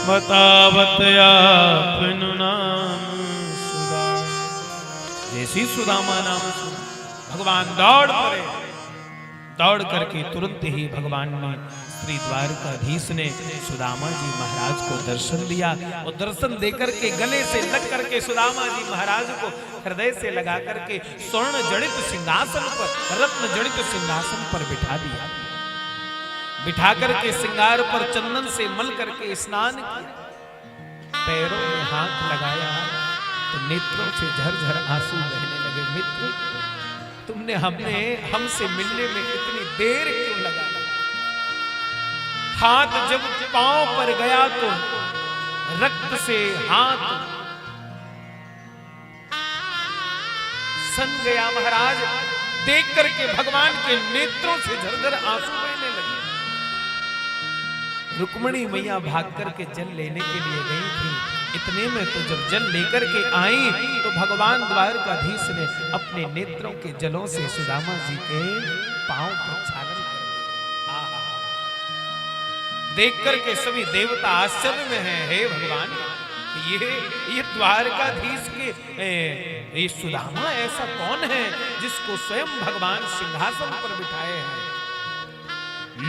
बतावत आपन नाम सुदामा। जैसी सुदामा नाम सुना भगवान दौड़ पड़े। दौड़ करके तुरंत ही भगवान ने श्री द्वारकाधीश ने सुदामा जी महाराज को दर्शन दिया और दर्शन देकर के गले से लग करके सुदामा जी महाराज को हृदय से लगा करके स्वर्ण जड़ित सिंहासन पर, रत्न जड़ित सिंहासन पर बिठा दिया। बिठा करके सिंगार पर चंदन से मल करके स्नान किया, पैरों में हाथ लगाया तो नेत्रों से झरझर आंसू बहने लगे। मित्र तुमने हमसे मिलने में इतनी देर क्यों लगाई? हाथ जब पांव पर गया तो रक्त से हाथ सन गया। महाराज देख करके भगवान के नेत्रों से झरझर आंसू बहने लगे। रुक्मिणी मैया भाग करके जल लेने के लिए गई थी। इतने में तो जब जल लेकर के आई तो भगवान द्वारकाधीश ने अपने नेत्रों के जलों से सुदामा जी के पांव पर छालन कर दिया। देख करके सभी देवता आश्चर्य में हैं। हे भगवान, ये द्वारकाधीश के ये सुदामा ऐसा कौन है जिसको स्वयं भगवान सिंहासन पर बिठाए हैं?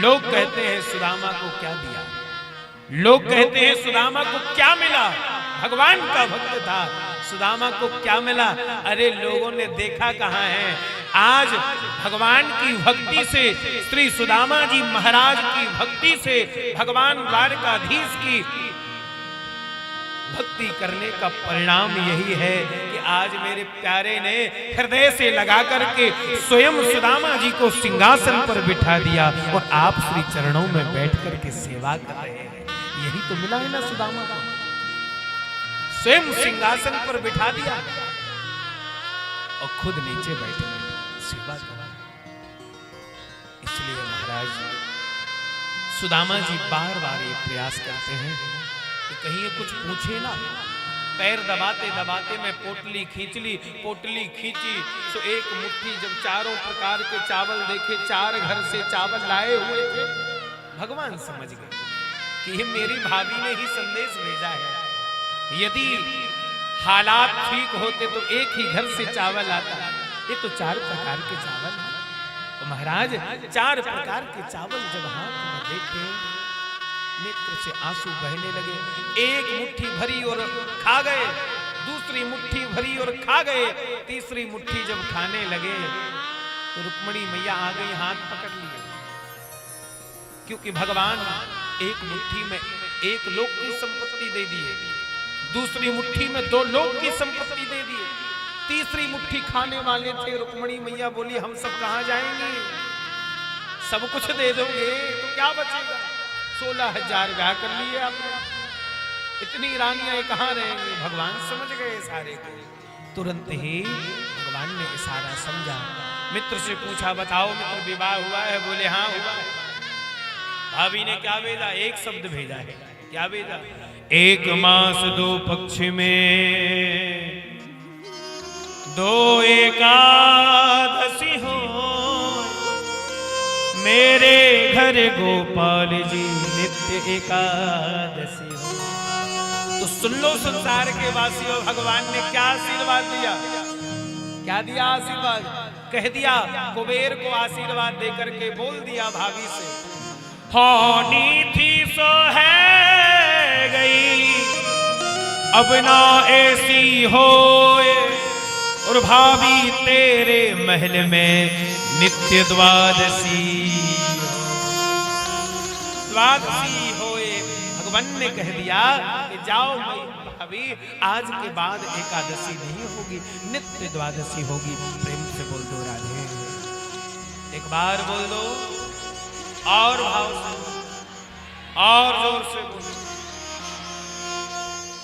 लोग कहते हैं सुदामा को क्या दिया, लोग कहते हैं सुदामा को क्या मिला? भगवान का भक्त था, सुदामा को क्या मिला? अरे लोगों ने देखा कहां है? आज भगवान की भक्ति से, श्री सुदामा जी महाराज की भक्ति से, भगवान द्वारकाधीश की भक्ति करने का परिणाम यही है कि आज मेरे प्यारे ने हृदय से लगा करके स्वयं सुदामा जी को सिंहासन पर बिठा दिया और आप श्री चरणों में बैठ करके सेवा कर रहे हैं। यही तो मिला है ना सुदामा को, स्वयं सिंहासन पर बिठा दिया और खुद नीचे बैठे सेवा कर। इसलिए महाराज सुदामा जी बार बार ये प्रयास करते हैं कि कहीं ये कुछ पूछे ना। पैर दबाते दबाते मैं पोटली खींच ली, पोटली खींची तो एक मुट्ठी जब चारों प्रकार के चावल देखे, 4 घर से चावल लाए हुए थे। भगवान समझ गए कि ये मेरी भाभी ने ही संदेश भेजा है। यदि हालात ठीक होते तो एक ही घर से चावल आता, ये तो 4 प्रकार के चावल हैं। तो महाराज 4 प्रकार के चावल जब हाथ में देखे, नेत्र से आंसू बहने लगे। एक मुट्ठी भरी और खा गए, दूसरी मुट्ठी भरी और खा गए। तीसरी मुट्ठी जब खाने लगे तो रुक्मणी मैया आ गई, हाथ पकड़ लिए, क्योंकि भगवान एक मुट्ठी में एक लोक की संपत्ति दे दी है, दूसरी मुट्ठी में 2 लोक की संपत्ति दे दी है। तीसरी मुट्ठी खाने वाले थे। रुक्मणी मैया बोली हम सब कहां जाएंगे, सब कुछ दे दोगे तो क्या बचेगा। 16,000 ब्याह कर लिए आपने, इतनी रानियां कहां रहेंगी। भगवान समझ गए सारे को। तुरंत ही भगवान ने इशारा समझा, मित्र से पूछा बताओ मित्र विवाह हुआ है? बोले हाँ हुआ है। भाभी ने क्या भेजा? एक शब्द भेजा है। क्या भेजा? 1 मास 2 पक्ष में 2 एकादशी हो, मेरे घर गोपाल जी नित्य एकादशी हो। तो सुन लो संसार के वासियों, भगवान ने क्या आशीर्वाद दिया? क्या दिया आशीर्वाद? कह दिया, कुबेर को आशीर्वाद देकर के बोल दिया भाभी से, होनी थी सो है गई, अब ना ऐसी होए, और भाभी तेरे महल में नित्य द्वादशी होए। भगवान ने कह दिया कि जाओ भाभी, आज के बाद एकादशी नहीं होगी, नित्य द्वादशी होगी। प्रेम से बोल दो राधे, एक बार बोल दो, और भाव से, और जोर से बोलो।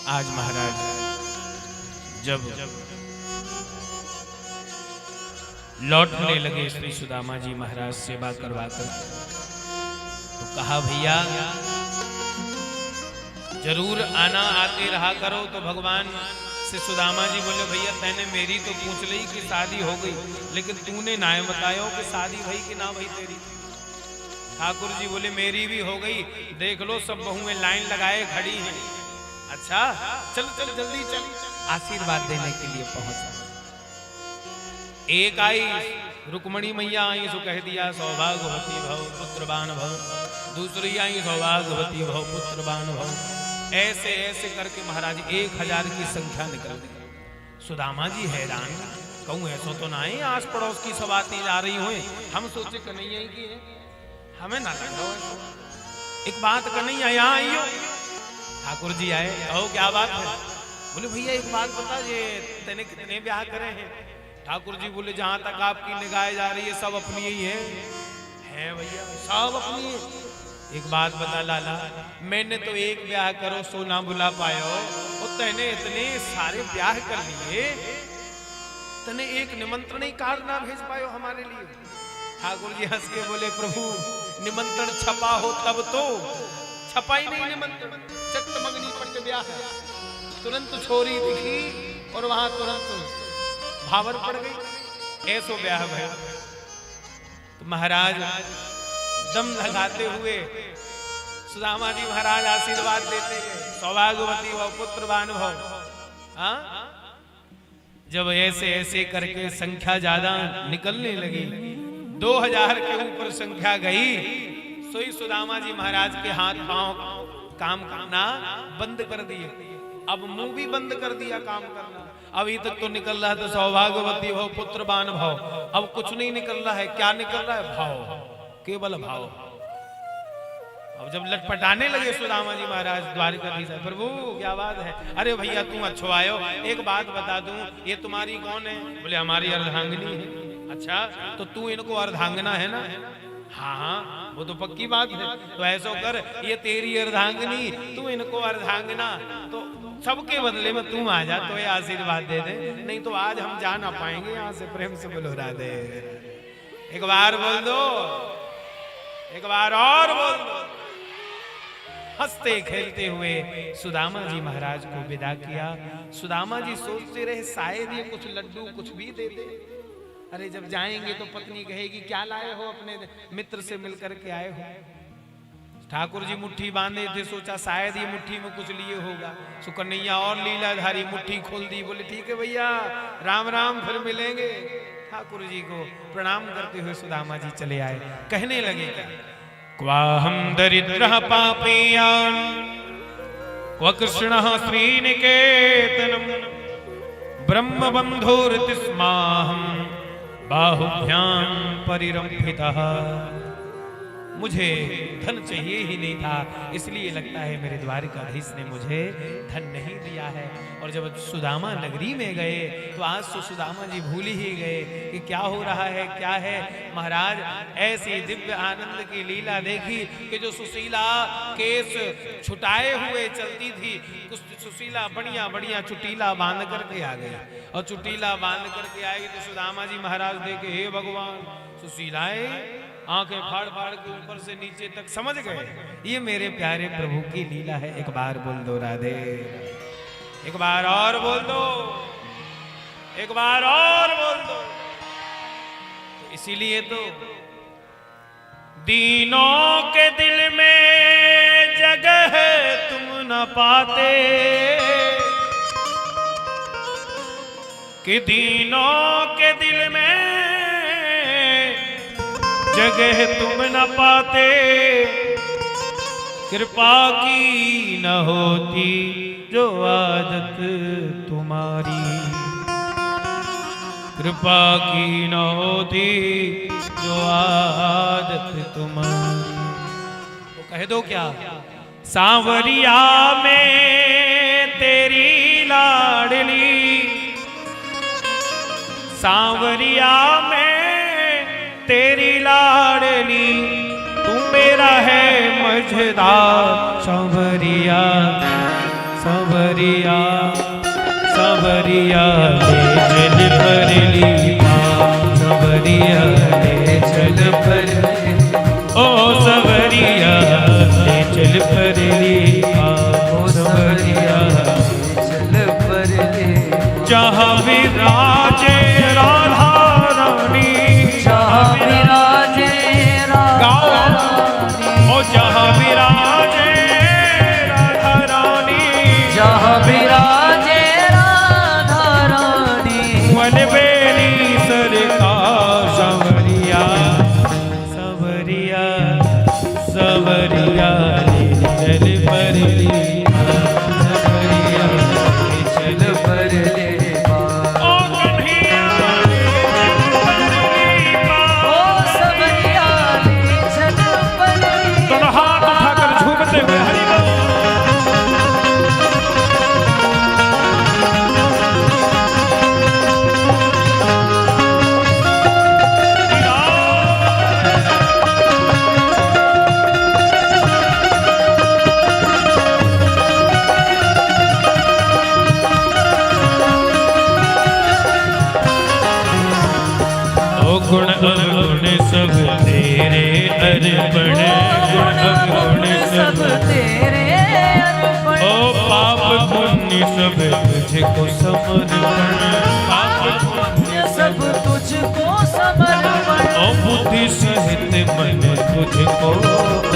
आज महाराज जब लौटने लगे श्री सुदामा जी महाराज सेवा करवा कर, तो कहा भैया जरूर आना, आते रहा करो। तो भगवान से सुदामा जी बोले भैया तैने मेरी तो पूछ ली कि शादी हो गई, लेकिन तूने ना बतायो कि शादी भई कि ना भई तेरी। ठाकुर जी बोले मेरी भी हो गई, देख लो सब बहुएं लाइन लगाए खड़ी हैं। अच्छा चल चल जल्दी चल। आशीर्वाद देने के लिए पहुंचा। एक आई रुक्मणी मैया आई, सो कह दिया सौभाग्यवती भव पुत्रवान भव। दूसरी आई सौभाग्यवती भव पुत्रवान भव। ऐसे ऐसे करके महाराज 1000 की संख्या निकल गई। सुदामा जी हैरान, कहूँ ऐसा तो ना है आस पड़ोस की सब आती जा रही हुए, हम सोचे कन्हैया की है, हमें ना लगा। एक बात कन्हैया यहाँ आई हो। ठाकुर जी आए, कहो क्या बात है? बोले भैया एक बात बता, ये तेने कितने ब्याह करे हैं? ठाकुर जी बोले जहां तक आपकी निगाह जा रही है सब अपनी ही है भैया, सब अपनी है। एक बात बता लाला, मैंने तो एक ब्याह करो सो ना बुला पायो, और तैने इतने सारे ब्याह कर लिए, तने एक निमंत्रण ही कार्ड ना भेज पायो हमारे लिए। ठाकुर जी हंस के बोले प्रभु निमंत्रण छपा हो तब तो, छपा ही नहीं निमंत्रण, चट्टमंगनी पट्ट ब्याह है। तुरंत छोरी दिखी और वहां तुरंत भावर पड़ गई, ऐसो ब्याह भया। तो महाराज दम लगाते हुए सुदामा जी महाराज आशीर्वाद देते गए, सौभाग्यवती भव पुत्रवान भव। हाँ जब ऐसे ऐसे करके संख्या ज्यादा निकलने लगी, 2000 के ऊपर संख्या गई, सोई सुदामा जी महाराज के हाथ पांव काम करना बंद कर दिए। अब मुंह भी बंद कर दिया काम करना। अभी तक तो निकल रहा था सौभाग्यवती भव पुत्रवान भव, अब कुछ नहीं निकल रहा है। क्या निकल रहा है? भाव, केवल भाव। अब जब लटपटाने लगे सुदामा जी महाराज द्वारिकाधीश, प्रभु क्या बात है? अरे भैया तुम अच्छो आयो, एक बात बता दूं, ये तुम्हारी कौन है? बोले हमारी अर्धांगिनी है। अच्छा तो तू इनको अर्धांगना है ना? हाँ वो तो पक्की बात है। तो ऐसा कर, ये तेरी अर्धांगिनी, तू इनको अर्धांगना, तो सबके बदले में तू आ जा, तो ये आशीर्वाद दे दे, नहीं तो आज हम जा ना पाएंगे यहाँ से। प्रेम से बोलो राधे। एक बार बोल दो, एक बार और बोल दो। हंसते खेलते हुए सुदामा जी महाराज को विदा किया। सुदामा जी सोचते रहे शायद ये कुछ लड्डू कुछ भी दे दे। अरे जब जाएंगे तो पत्नी कहेगी क्या लाए हो, अपने मित्र से मिलकर के आए हो। ठाकुर जी मुट्ठी बांधे थे, सोचा शायद ये मुट्ठी में कुछ लिए होगा। सुकन्या और लीलाधारी मुट्ठी खोल दी, बोले ठीक है भैया राम राम, फिर मिलेंगे। ठाकुर जी को प्रणाम करते हुए सुदामा जी चले आए। कहने लगे क्वाहम दरिद्रः पापीयान् क्व कृष्णः श्रीनिकेतनम् ब्रह्म बंधुर्तिस्माहं बाहुभ्यां परिरंभितः। मुझे धन चाहिए ही नहीं था, इसलिए लगता है मेरे द्वारिकाधीश ने मुझे धन नहीं दिया है। और जब सुदामा नगरी में गए तो आज तो सुदामा जी भूल ही गए कि क्या हो रहा है, क्या है। महाराज ऐसी दिव्य आनंद की लीला देखी कि जो सुशीला केस छुटाए हुए चलती थी, कुछ सुशीला बढ़िया बढ़िया चुटीला बांध करके आ गई। और चुटीला बांध करके आएगी तो सुदामा जी महाराज देखे, हे भगवान, सुशीलाएं आंखें फाड़ फाड़ के ऊपर से नीचे तक समझ गए ये मेरे प्यारे प्रभु की लीला है। एक बार बोल दो राधे, एक बार और बोल दो, एक बार और बोल दो। तो इसीलिए तो दीनों के दिल में जगह तुम न पाते, कि दीनों के दिल में जगह तुम न पाते, कृपा की न होती जो आदत तुम्हारी, कृपा की न होती जो आदत तुम्हारी। तो कह दो क्या, सांवरिया में तेरी लाडली, सांवरिया में तेरी लाडली, तू मेरा है मझधार। सांवरिया सांवरिया सांवरिया ले चल परली पार, सांवरिया ले चल परली, ओ सांवरिया ले चल परली पार, ओ सांवरिया चल परली जहाँ विराजे राधा रानी, जहाँ विराजे राधा रानी, ओ जहाँ विराजे राधा रानी, जहाँ विराजे राधा रानी, वनबेली सरकार। सांवरिया सांवरिया सांवरिया ले चल परली, सांवरिया ले चल परली पार, ओ कन्हैया ओ सांवरिया ले चल परली दोनों हाथ उठाकर झूमते हुए हरि बोल। गुण अवगुण सब तेरे अर्पण, गुण अवगुण सब तेरे अर्पण, ओ पाप पुण्य सब तुझको समर्पण, पाप पुण्य सब तुझको समर्पण, ओ बुद्धि सहित मन तुझको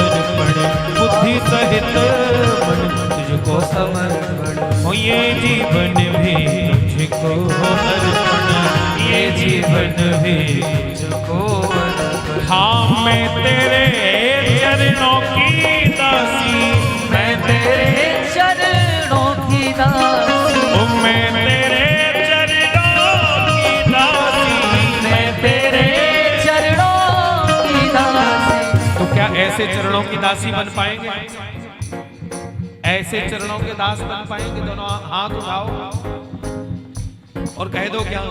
अर्पण, बुद्धि सहित मन तुझको समर्पण, ओ ये जीवन भी तुझको अर्पण, ये जीवन भी तुझको अर्पण। हाँ मैं तेरे चरणों की दासी, मैं तेरे चरणों की दासी, ओ मैं तेरे चरणों की दासी, मैं तेरे चरणों की दासी। तो क्या ऐसे चरणों की दासी बन पाएंगे? ऐसे चरणों के दास बन पाएंगे? दोनों हाथ उठाओ और कह दो क्या,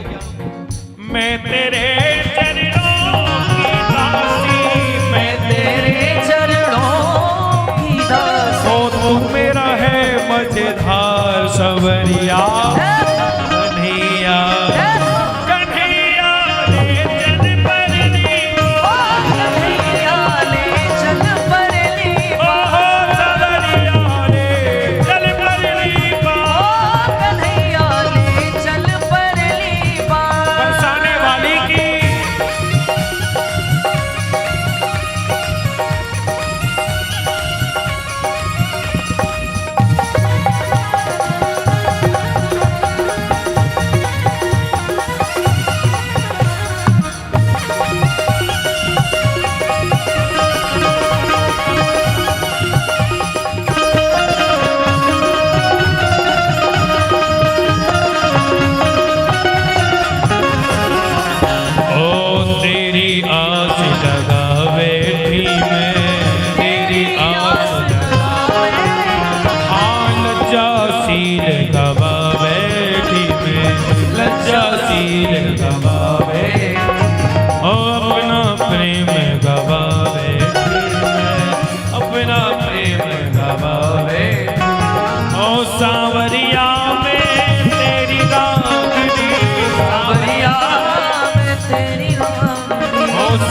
मैं तेरे चरणों की दासी, मैं तेरे चरणों की दासी, तो तू मेरा है मझधार। सांवरिया कन्हैया कन्हैया ले चल परली, ओ कन्हैया ले चल परली ओ सांवरिया ले चल परली पार। ओ कन्हैया ले चल परली पार। बरसाने वाली की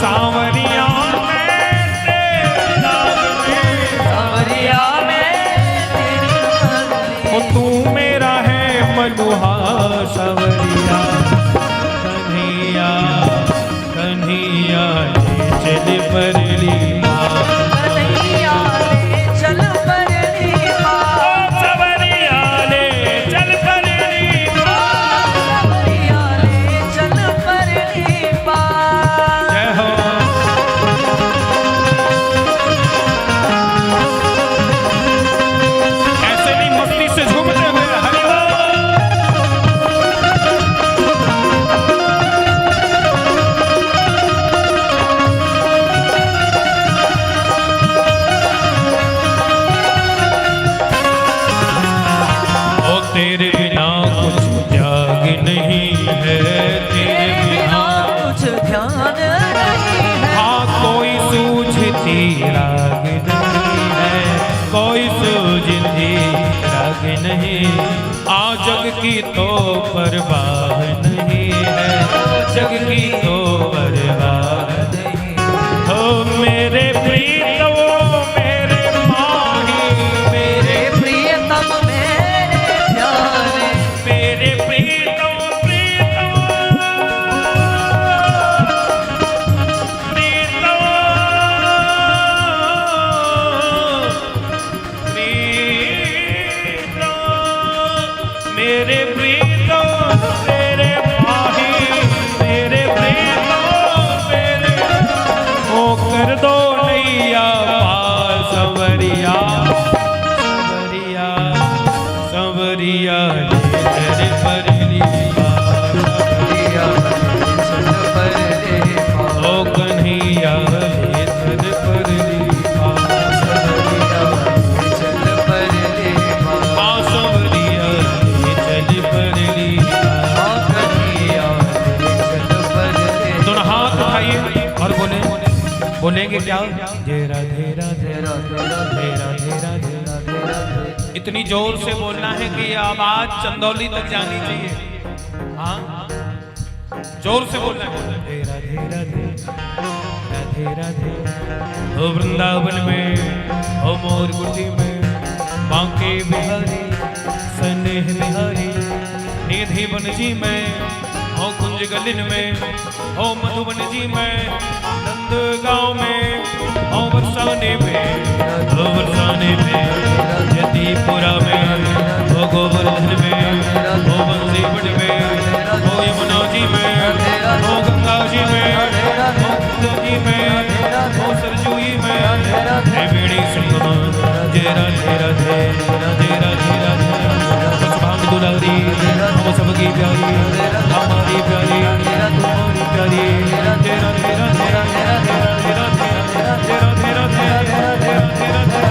सांवरिया सांवरिया में तेरी ओ तू मेरा है मनुहा सांवरिया कन्हैया कन्हैया ले चल परली कन्हैया ले चल परली सांवरिया ले चल परली सांवरिया ले चल परली जय हो ऐसे नहीं मस्ती से झूमते हुए हरि बोल। ओ तेरे बिना कुछ जाग नहीं है तेरे बिना कुछ ध्यान नहीं है हाँ कोई सूझती राग नहीं है कोई सूझती राग नहीं आ जग की तो परवाह नहीं है जग की तो परवाह नहीं हो मेरे प्रीतम मेरे माही मेरे प्रियतम मेरे प्यारे मेरे प्रीतम प्रीतम प्रीतम प्रीतम मेरे प्रीतम तेरे माही मेरे प्रीतम मेरे ओ कर दो नैया पार संवरिया संवरिया संवरिया ले तेरे परली प्रिया चल परले ओ कन्हैया ले तेरे परली सांवरिया ले चल परले संवरिया ले चल परली कन्हैया ले चल परले दोनों हाथ उठाइए और बोलेंगे क्या जय राधे राधे राधे राधे राधे राधे राधे राधे इतनी जोर से बोलना है कि ये आवाज चंदौली तक जानी चाहिए। हाँ जोर से बोलना है। जय राधे राधे राधे राधे ओ वृंदावन में ओ मोर कुटी में बांके बिहारी सनेह बिहारी निधि वन जी में ओ कुंज गलिन में ओ मधुबन जी में नंद गांव में ओ बरसाने में ओ बरसाने में जतीपुरा में ओ गोवर्धन में ओ बंसीवट में ओ यमुना जी में ओ गंगा जी में ओ गंगा जी में ओ सरजुई में जय बेड़ी सिंह जय राधे राधे जय राधे राधे कुछ भांग दुलारी हम सबकी प्यारी हमारी प्यारी तुम्हारी प्यारी जय राधे राधे जय राधे राधे जय राधे राधे जय राधे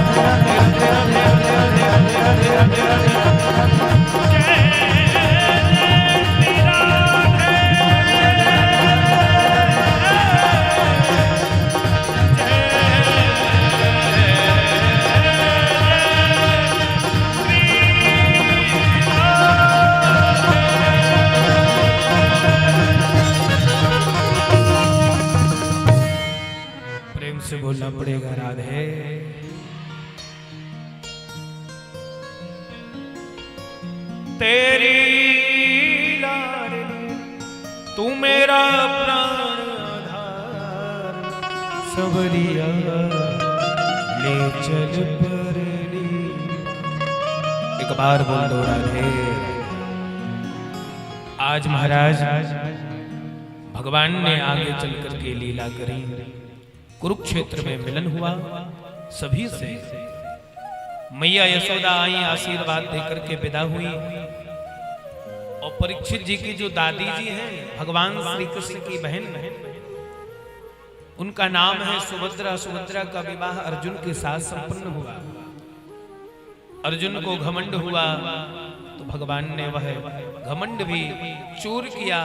प्रेम से बोलना पड़ेगा राधे तेरी लाडली तू मेरा प्राण आधार सबरिया ले चल परली एक बार बोल दो राधे। आज महाराज भगवान ने आगे चल करके लीला करी कुरुक्षेत्र में मिलन हुआ सभी से मैया यशोदा आई आशीर्वाद देकर के विदा हुई और परीक्षित जी की जो दादी जी हैं भगवान श्री कृष्ण की बहन उनका नाम है सुभद्रा। सुभद्रा का विवाह अर्जुन के साथ संपन्न हुआ। अर्जुन को घमंड हुआ तो भगवान ने वह घमंड भी चूर किया।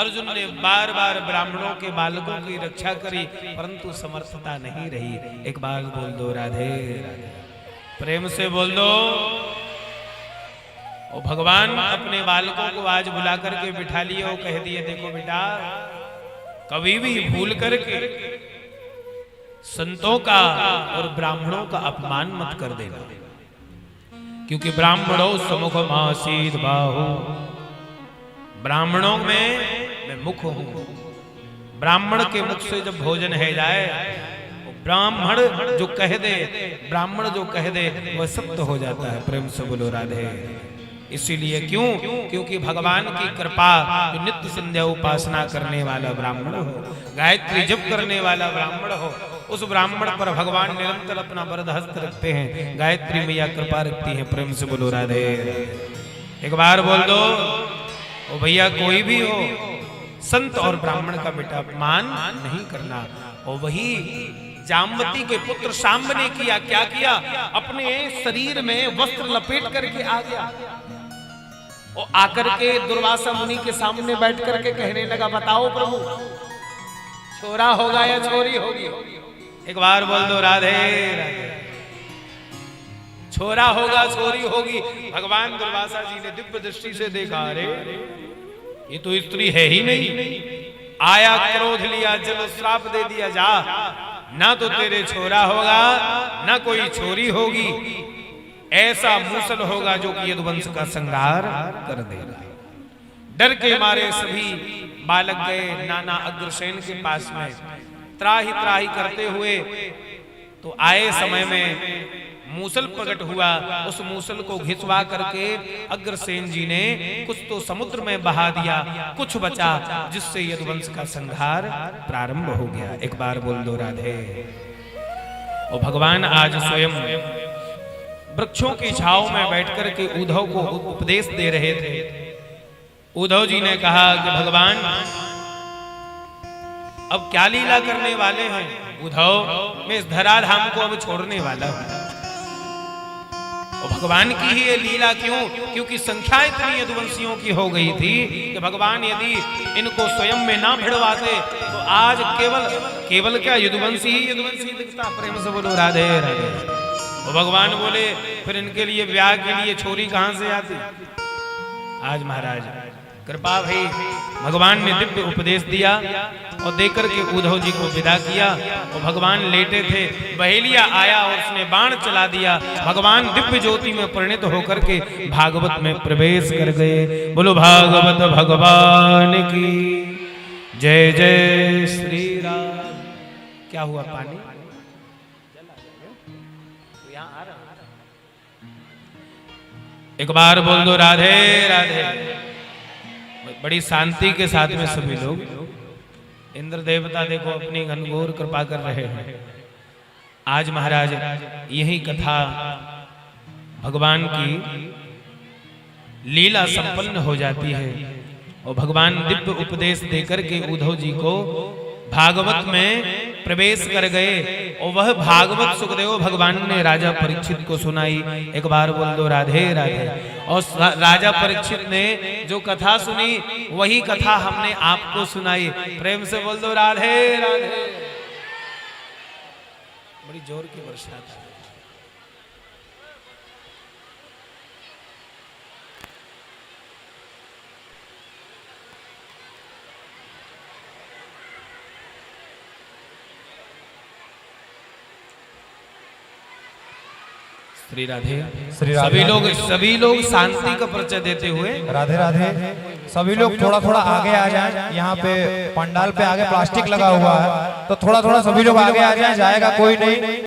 अर्जुन ने बार बार ब्राह्मणों के बालकों की रक्षा करी परंतु समर्थता नहीं रही। एक बार बोल दो राधे, प्रेम से बोल दो। और भगवान अपने बालकों को आज बुला करके बिठा लिए और कह दिए देखो बेटा कभी भी भूल करके संतों का और ब्राह्मणों का अपमान मत कर देना, क्योंकि ब्राह्मणों समुख मासीद बाहु, ब्राह्मणों में मैं मुख हूं। ब्राह्मण के मुख से जब भोजन है जाए, ब्राह्मण जो कह दे, ब्राह्मण जो कह दे वह सत्य हो जाता है। प्रेम से बोलो राधे। इसीलिए क्यों? क्योंकि भगवान की कृपा, जो नित्य संध्या उपासना करने वाला ब्राह्मण हो, गायत्री जप करने वाला ब्राह्मण हो, उस ब्राह्मण पर भगवान निरंतर अपना वरद हस्त रखते हैं। गायत्री मैया कृपा रखती है। प्रेम से बोलो राधे। एक बार बोल दो। ओ भैया कोई भी हो, संत और ब्राह्मण का बेटा अपमान नहीं करना। और वही जामवती के पुत्र शाम्ब ने किया, क्या किया? अपने शरीर में वस्त्र लपेट करके आ गया और आकर के दुर्वासा मुनि के सामने बैठ करके कहने लगा, बताओ प्रभु, छोरा होगा या छोरी होगी? एक बार बोल दो राधे राधे। छोरा होगा छोरी होगी? भगवान दुर्वासा जी ने दिव्य दृष्टि से देखा, अरे ये तो स्त्री है ही नहीं। आया, क्रोध लिया, जल श्राप दे दिया, जा, ना तो तेरे छोरा होगा ना कोई छोरी होगी। ऐसा मूसल होगा जो कि यदुवंश का संहार कर देगा। डर के मारे सभी बालक गए नाना अग्रसेन के पास में, त्राही त्राही करते हुए। तो आए समय में मूसल प्रकट हुआ। उस मूसल को घिसवा करके अग्रसेन जी ने कुछ तो समुद्र में बहा दिया, कुछ बचा, जिससे यदुवंश का संहार प्रारंभ हो गया। एक बार बोल दो राधे। और भगवान आज स्वयं वृक्षों की छांव में बैठकर के उद्धव को उपदेश दे रहे थे। उद्धव जी ने कहा कि भगवान अब क्या लीला करने वाले हैं? उद्धव, मैं इस धराधाम को अब छोड़ने वाला हूं। और भगवान की ही ये लीला क्यों? क्योंकि संख्या इतनी यदुवंशियों की हो गई थी कि भगवान यदि इनको स्वयं में ना भिड़वाते तो आज केवल क्या यदुवंशी ही यदुवंशी दिखता। प्रेम से बोलो राधे राधे। और भगवान बोले, फिर इनके लिए ब्याह के लिए छोरी कहां से आती? आज महाराज कृपा भई, भगवान ने दिव्य उपदेश दिया और देकर के उद्धव जी को विदा किया। और भगवान लेटे थे, बहेलिया आया और उसने बाण चला दिया। भगवान दिव्य ज्योति में परिणत होकर के भागवत में प्रवेश कर गए। बोलो भागवत भगवान की जय जय श्री राम। क्या हुआ? पानी एक बार बोल दो राधे राधे। बड़ी शांति के साथ में सभी लोग, इंद्र देवता देखो अपनी घनघोर कृपा कर रहे हैं। आज महाराज यही कथा भगवान की लीला संपन्न हो जाती है। और भगवान दिव्य उपदेश देकर के उद्धव जी को भागवत में प्रवेश कर गए। और वह भागवत सुखदेव भगवान ने राजा परीक्षित को सुनाई। एक बार बोल दो राधे राधे। और राजा परीक्षित ने जो कथा सुनी वही कथा हमने आपको सुनाई। प्रेम से बोल दो राधे राधे। बड़ी जोर की वर्षा था। श्री राधे। सभी लोग शांति का परिचय देते हुए राधे राधे। सभी लोग थोड़ा थोड़ा आगे आ जाएं। यहाँ पे पंडाल पे आगे प्लास्टिक लगा हुआ है, तो थोड़ा थोड़ा सभी लोग आगे आ जाएं। जाएगा कोई नहीं।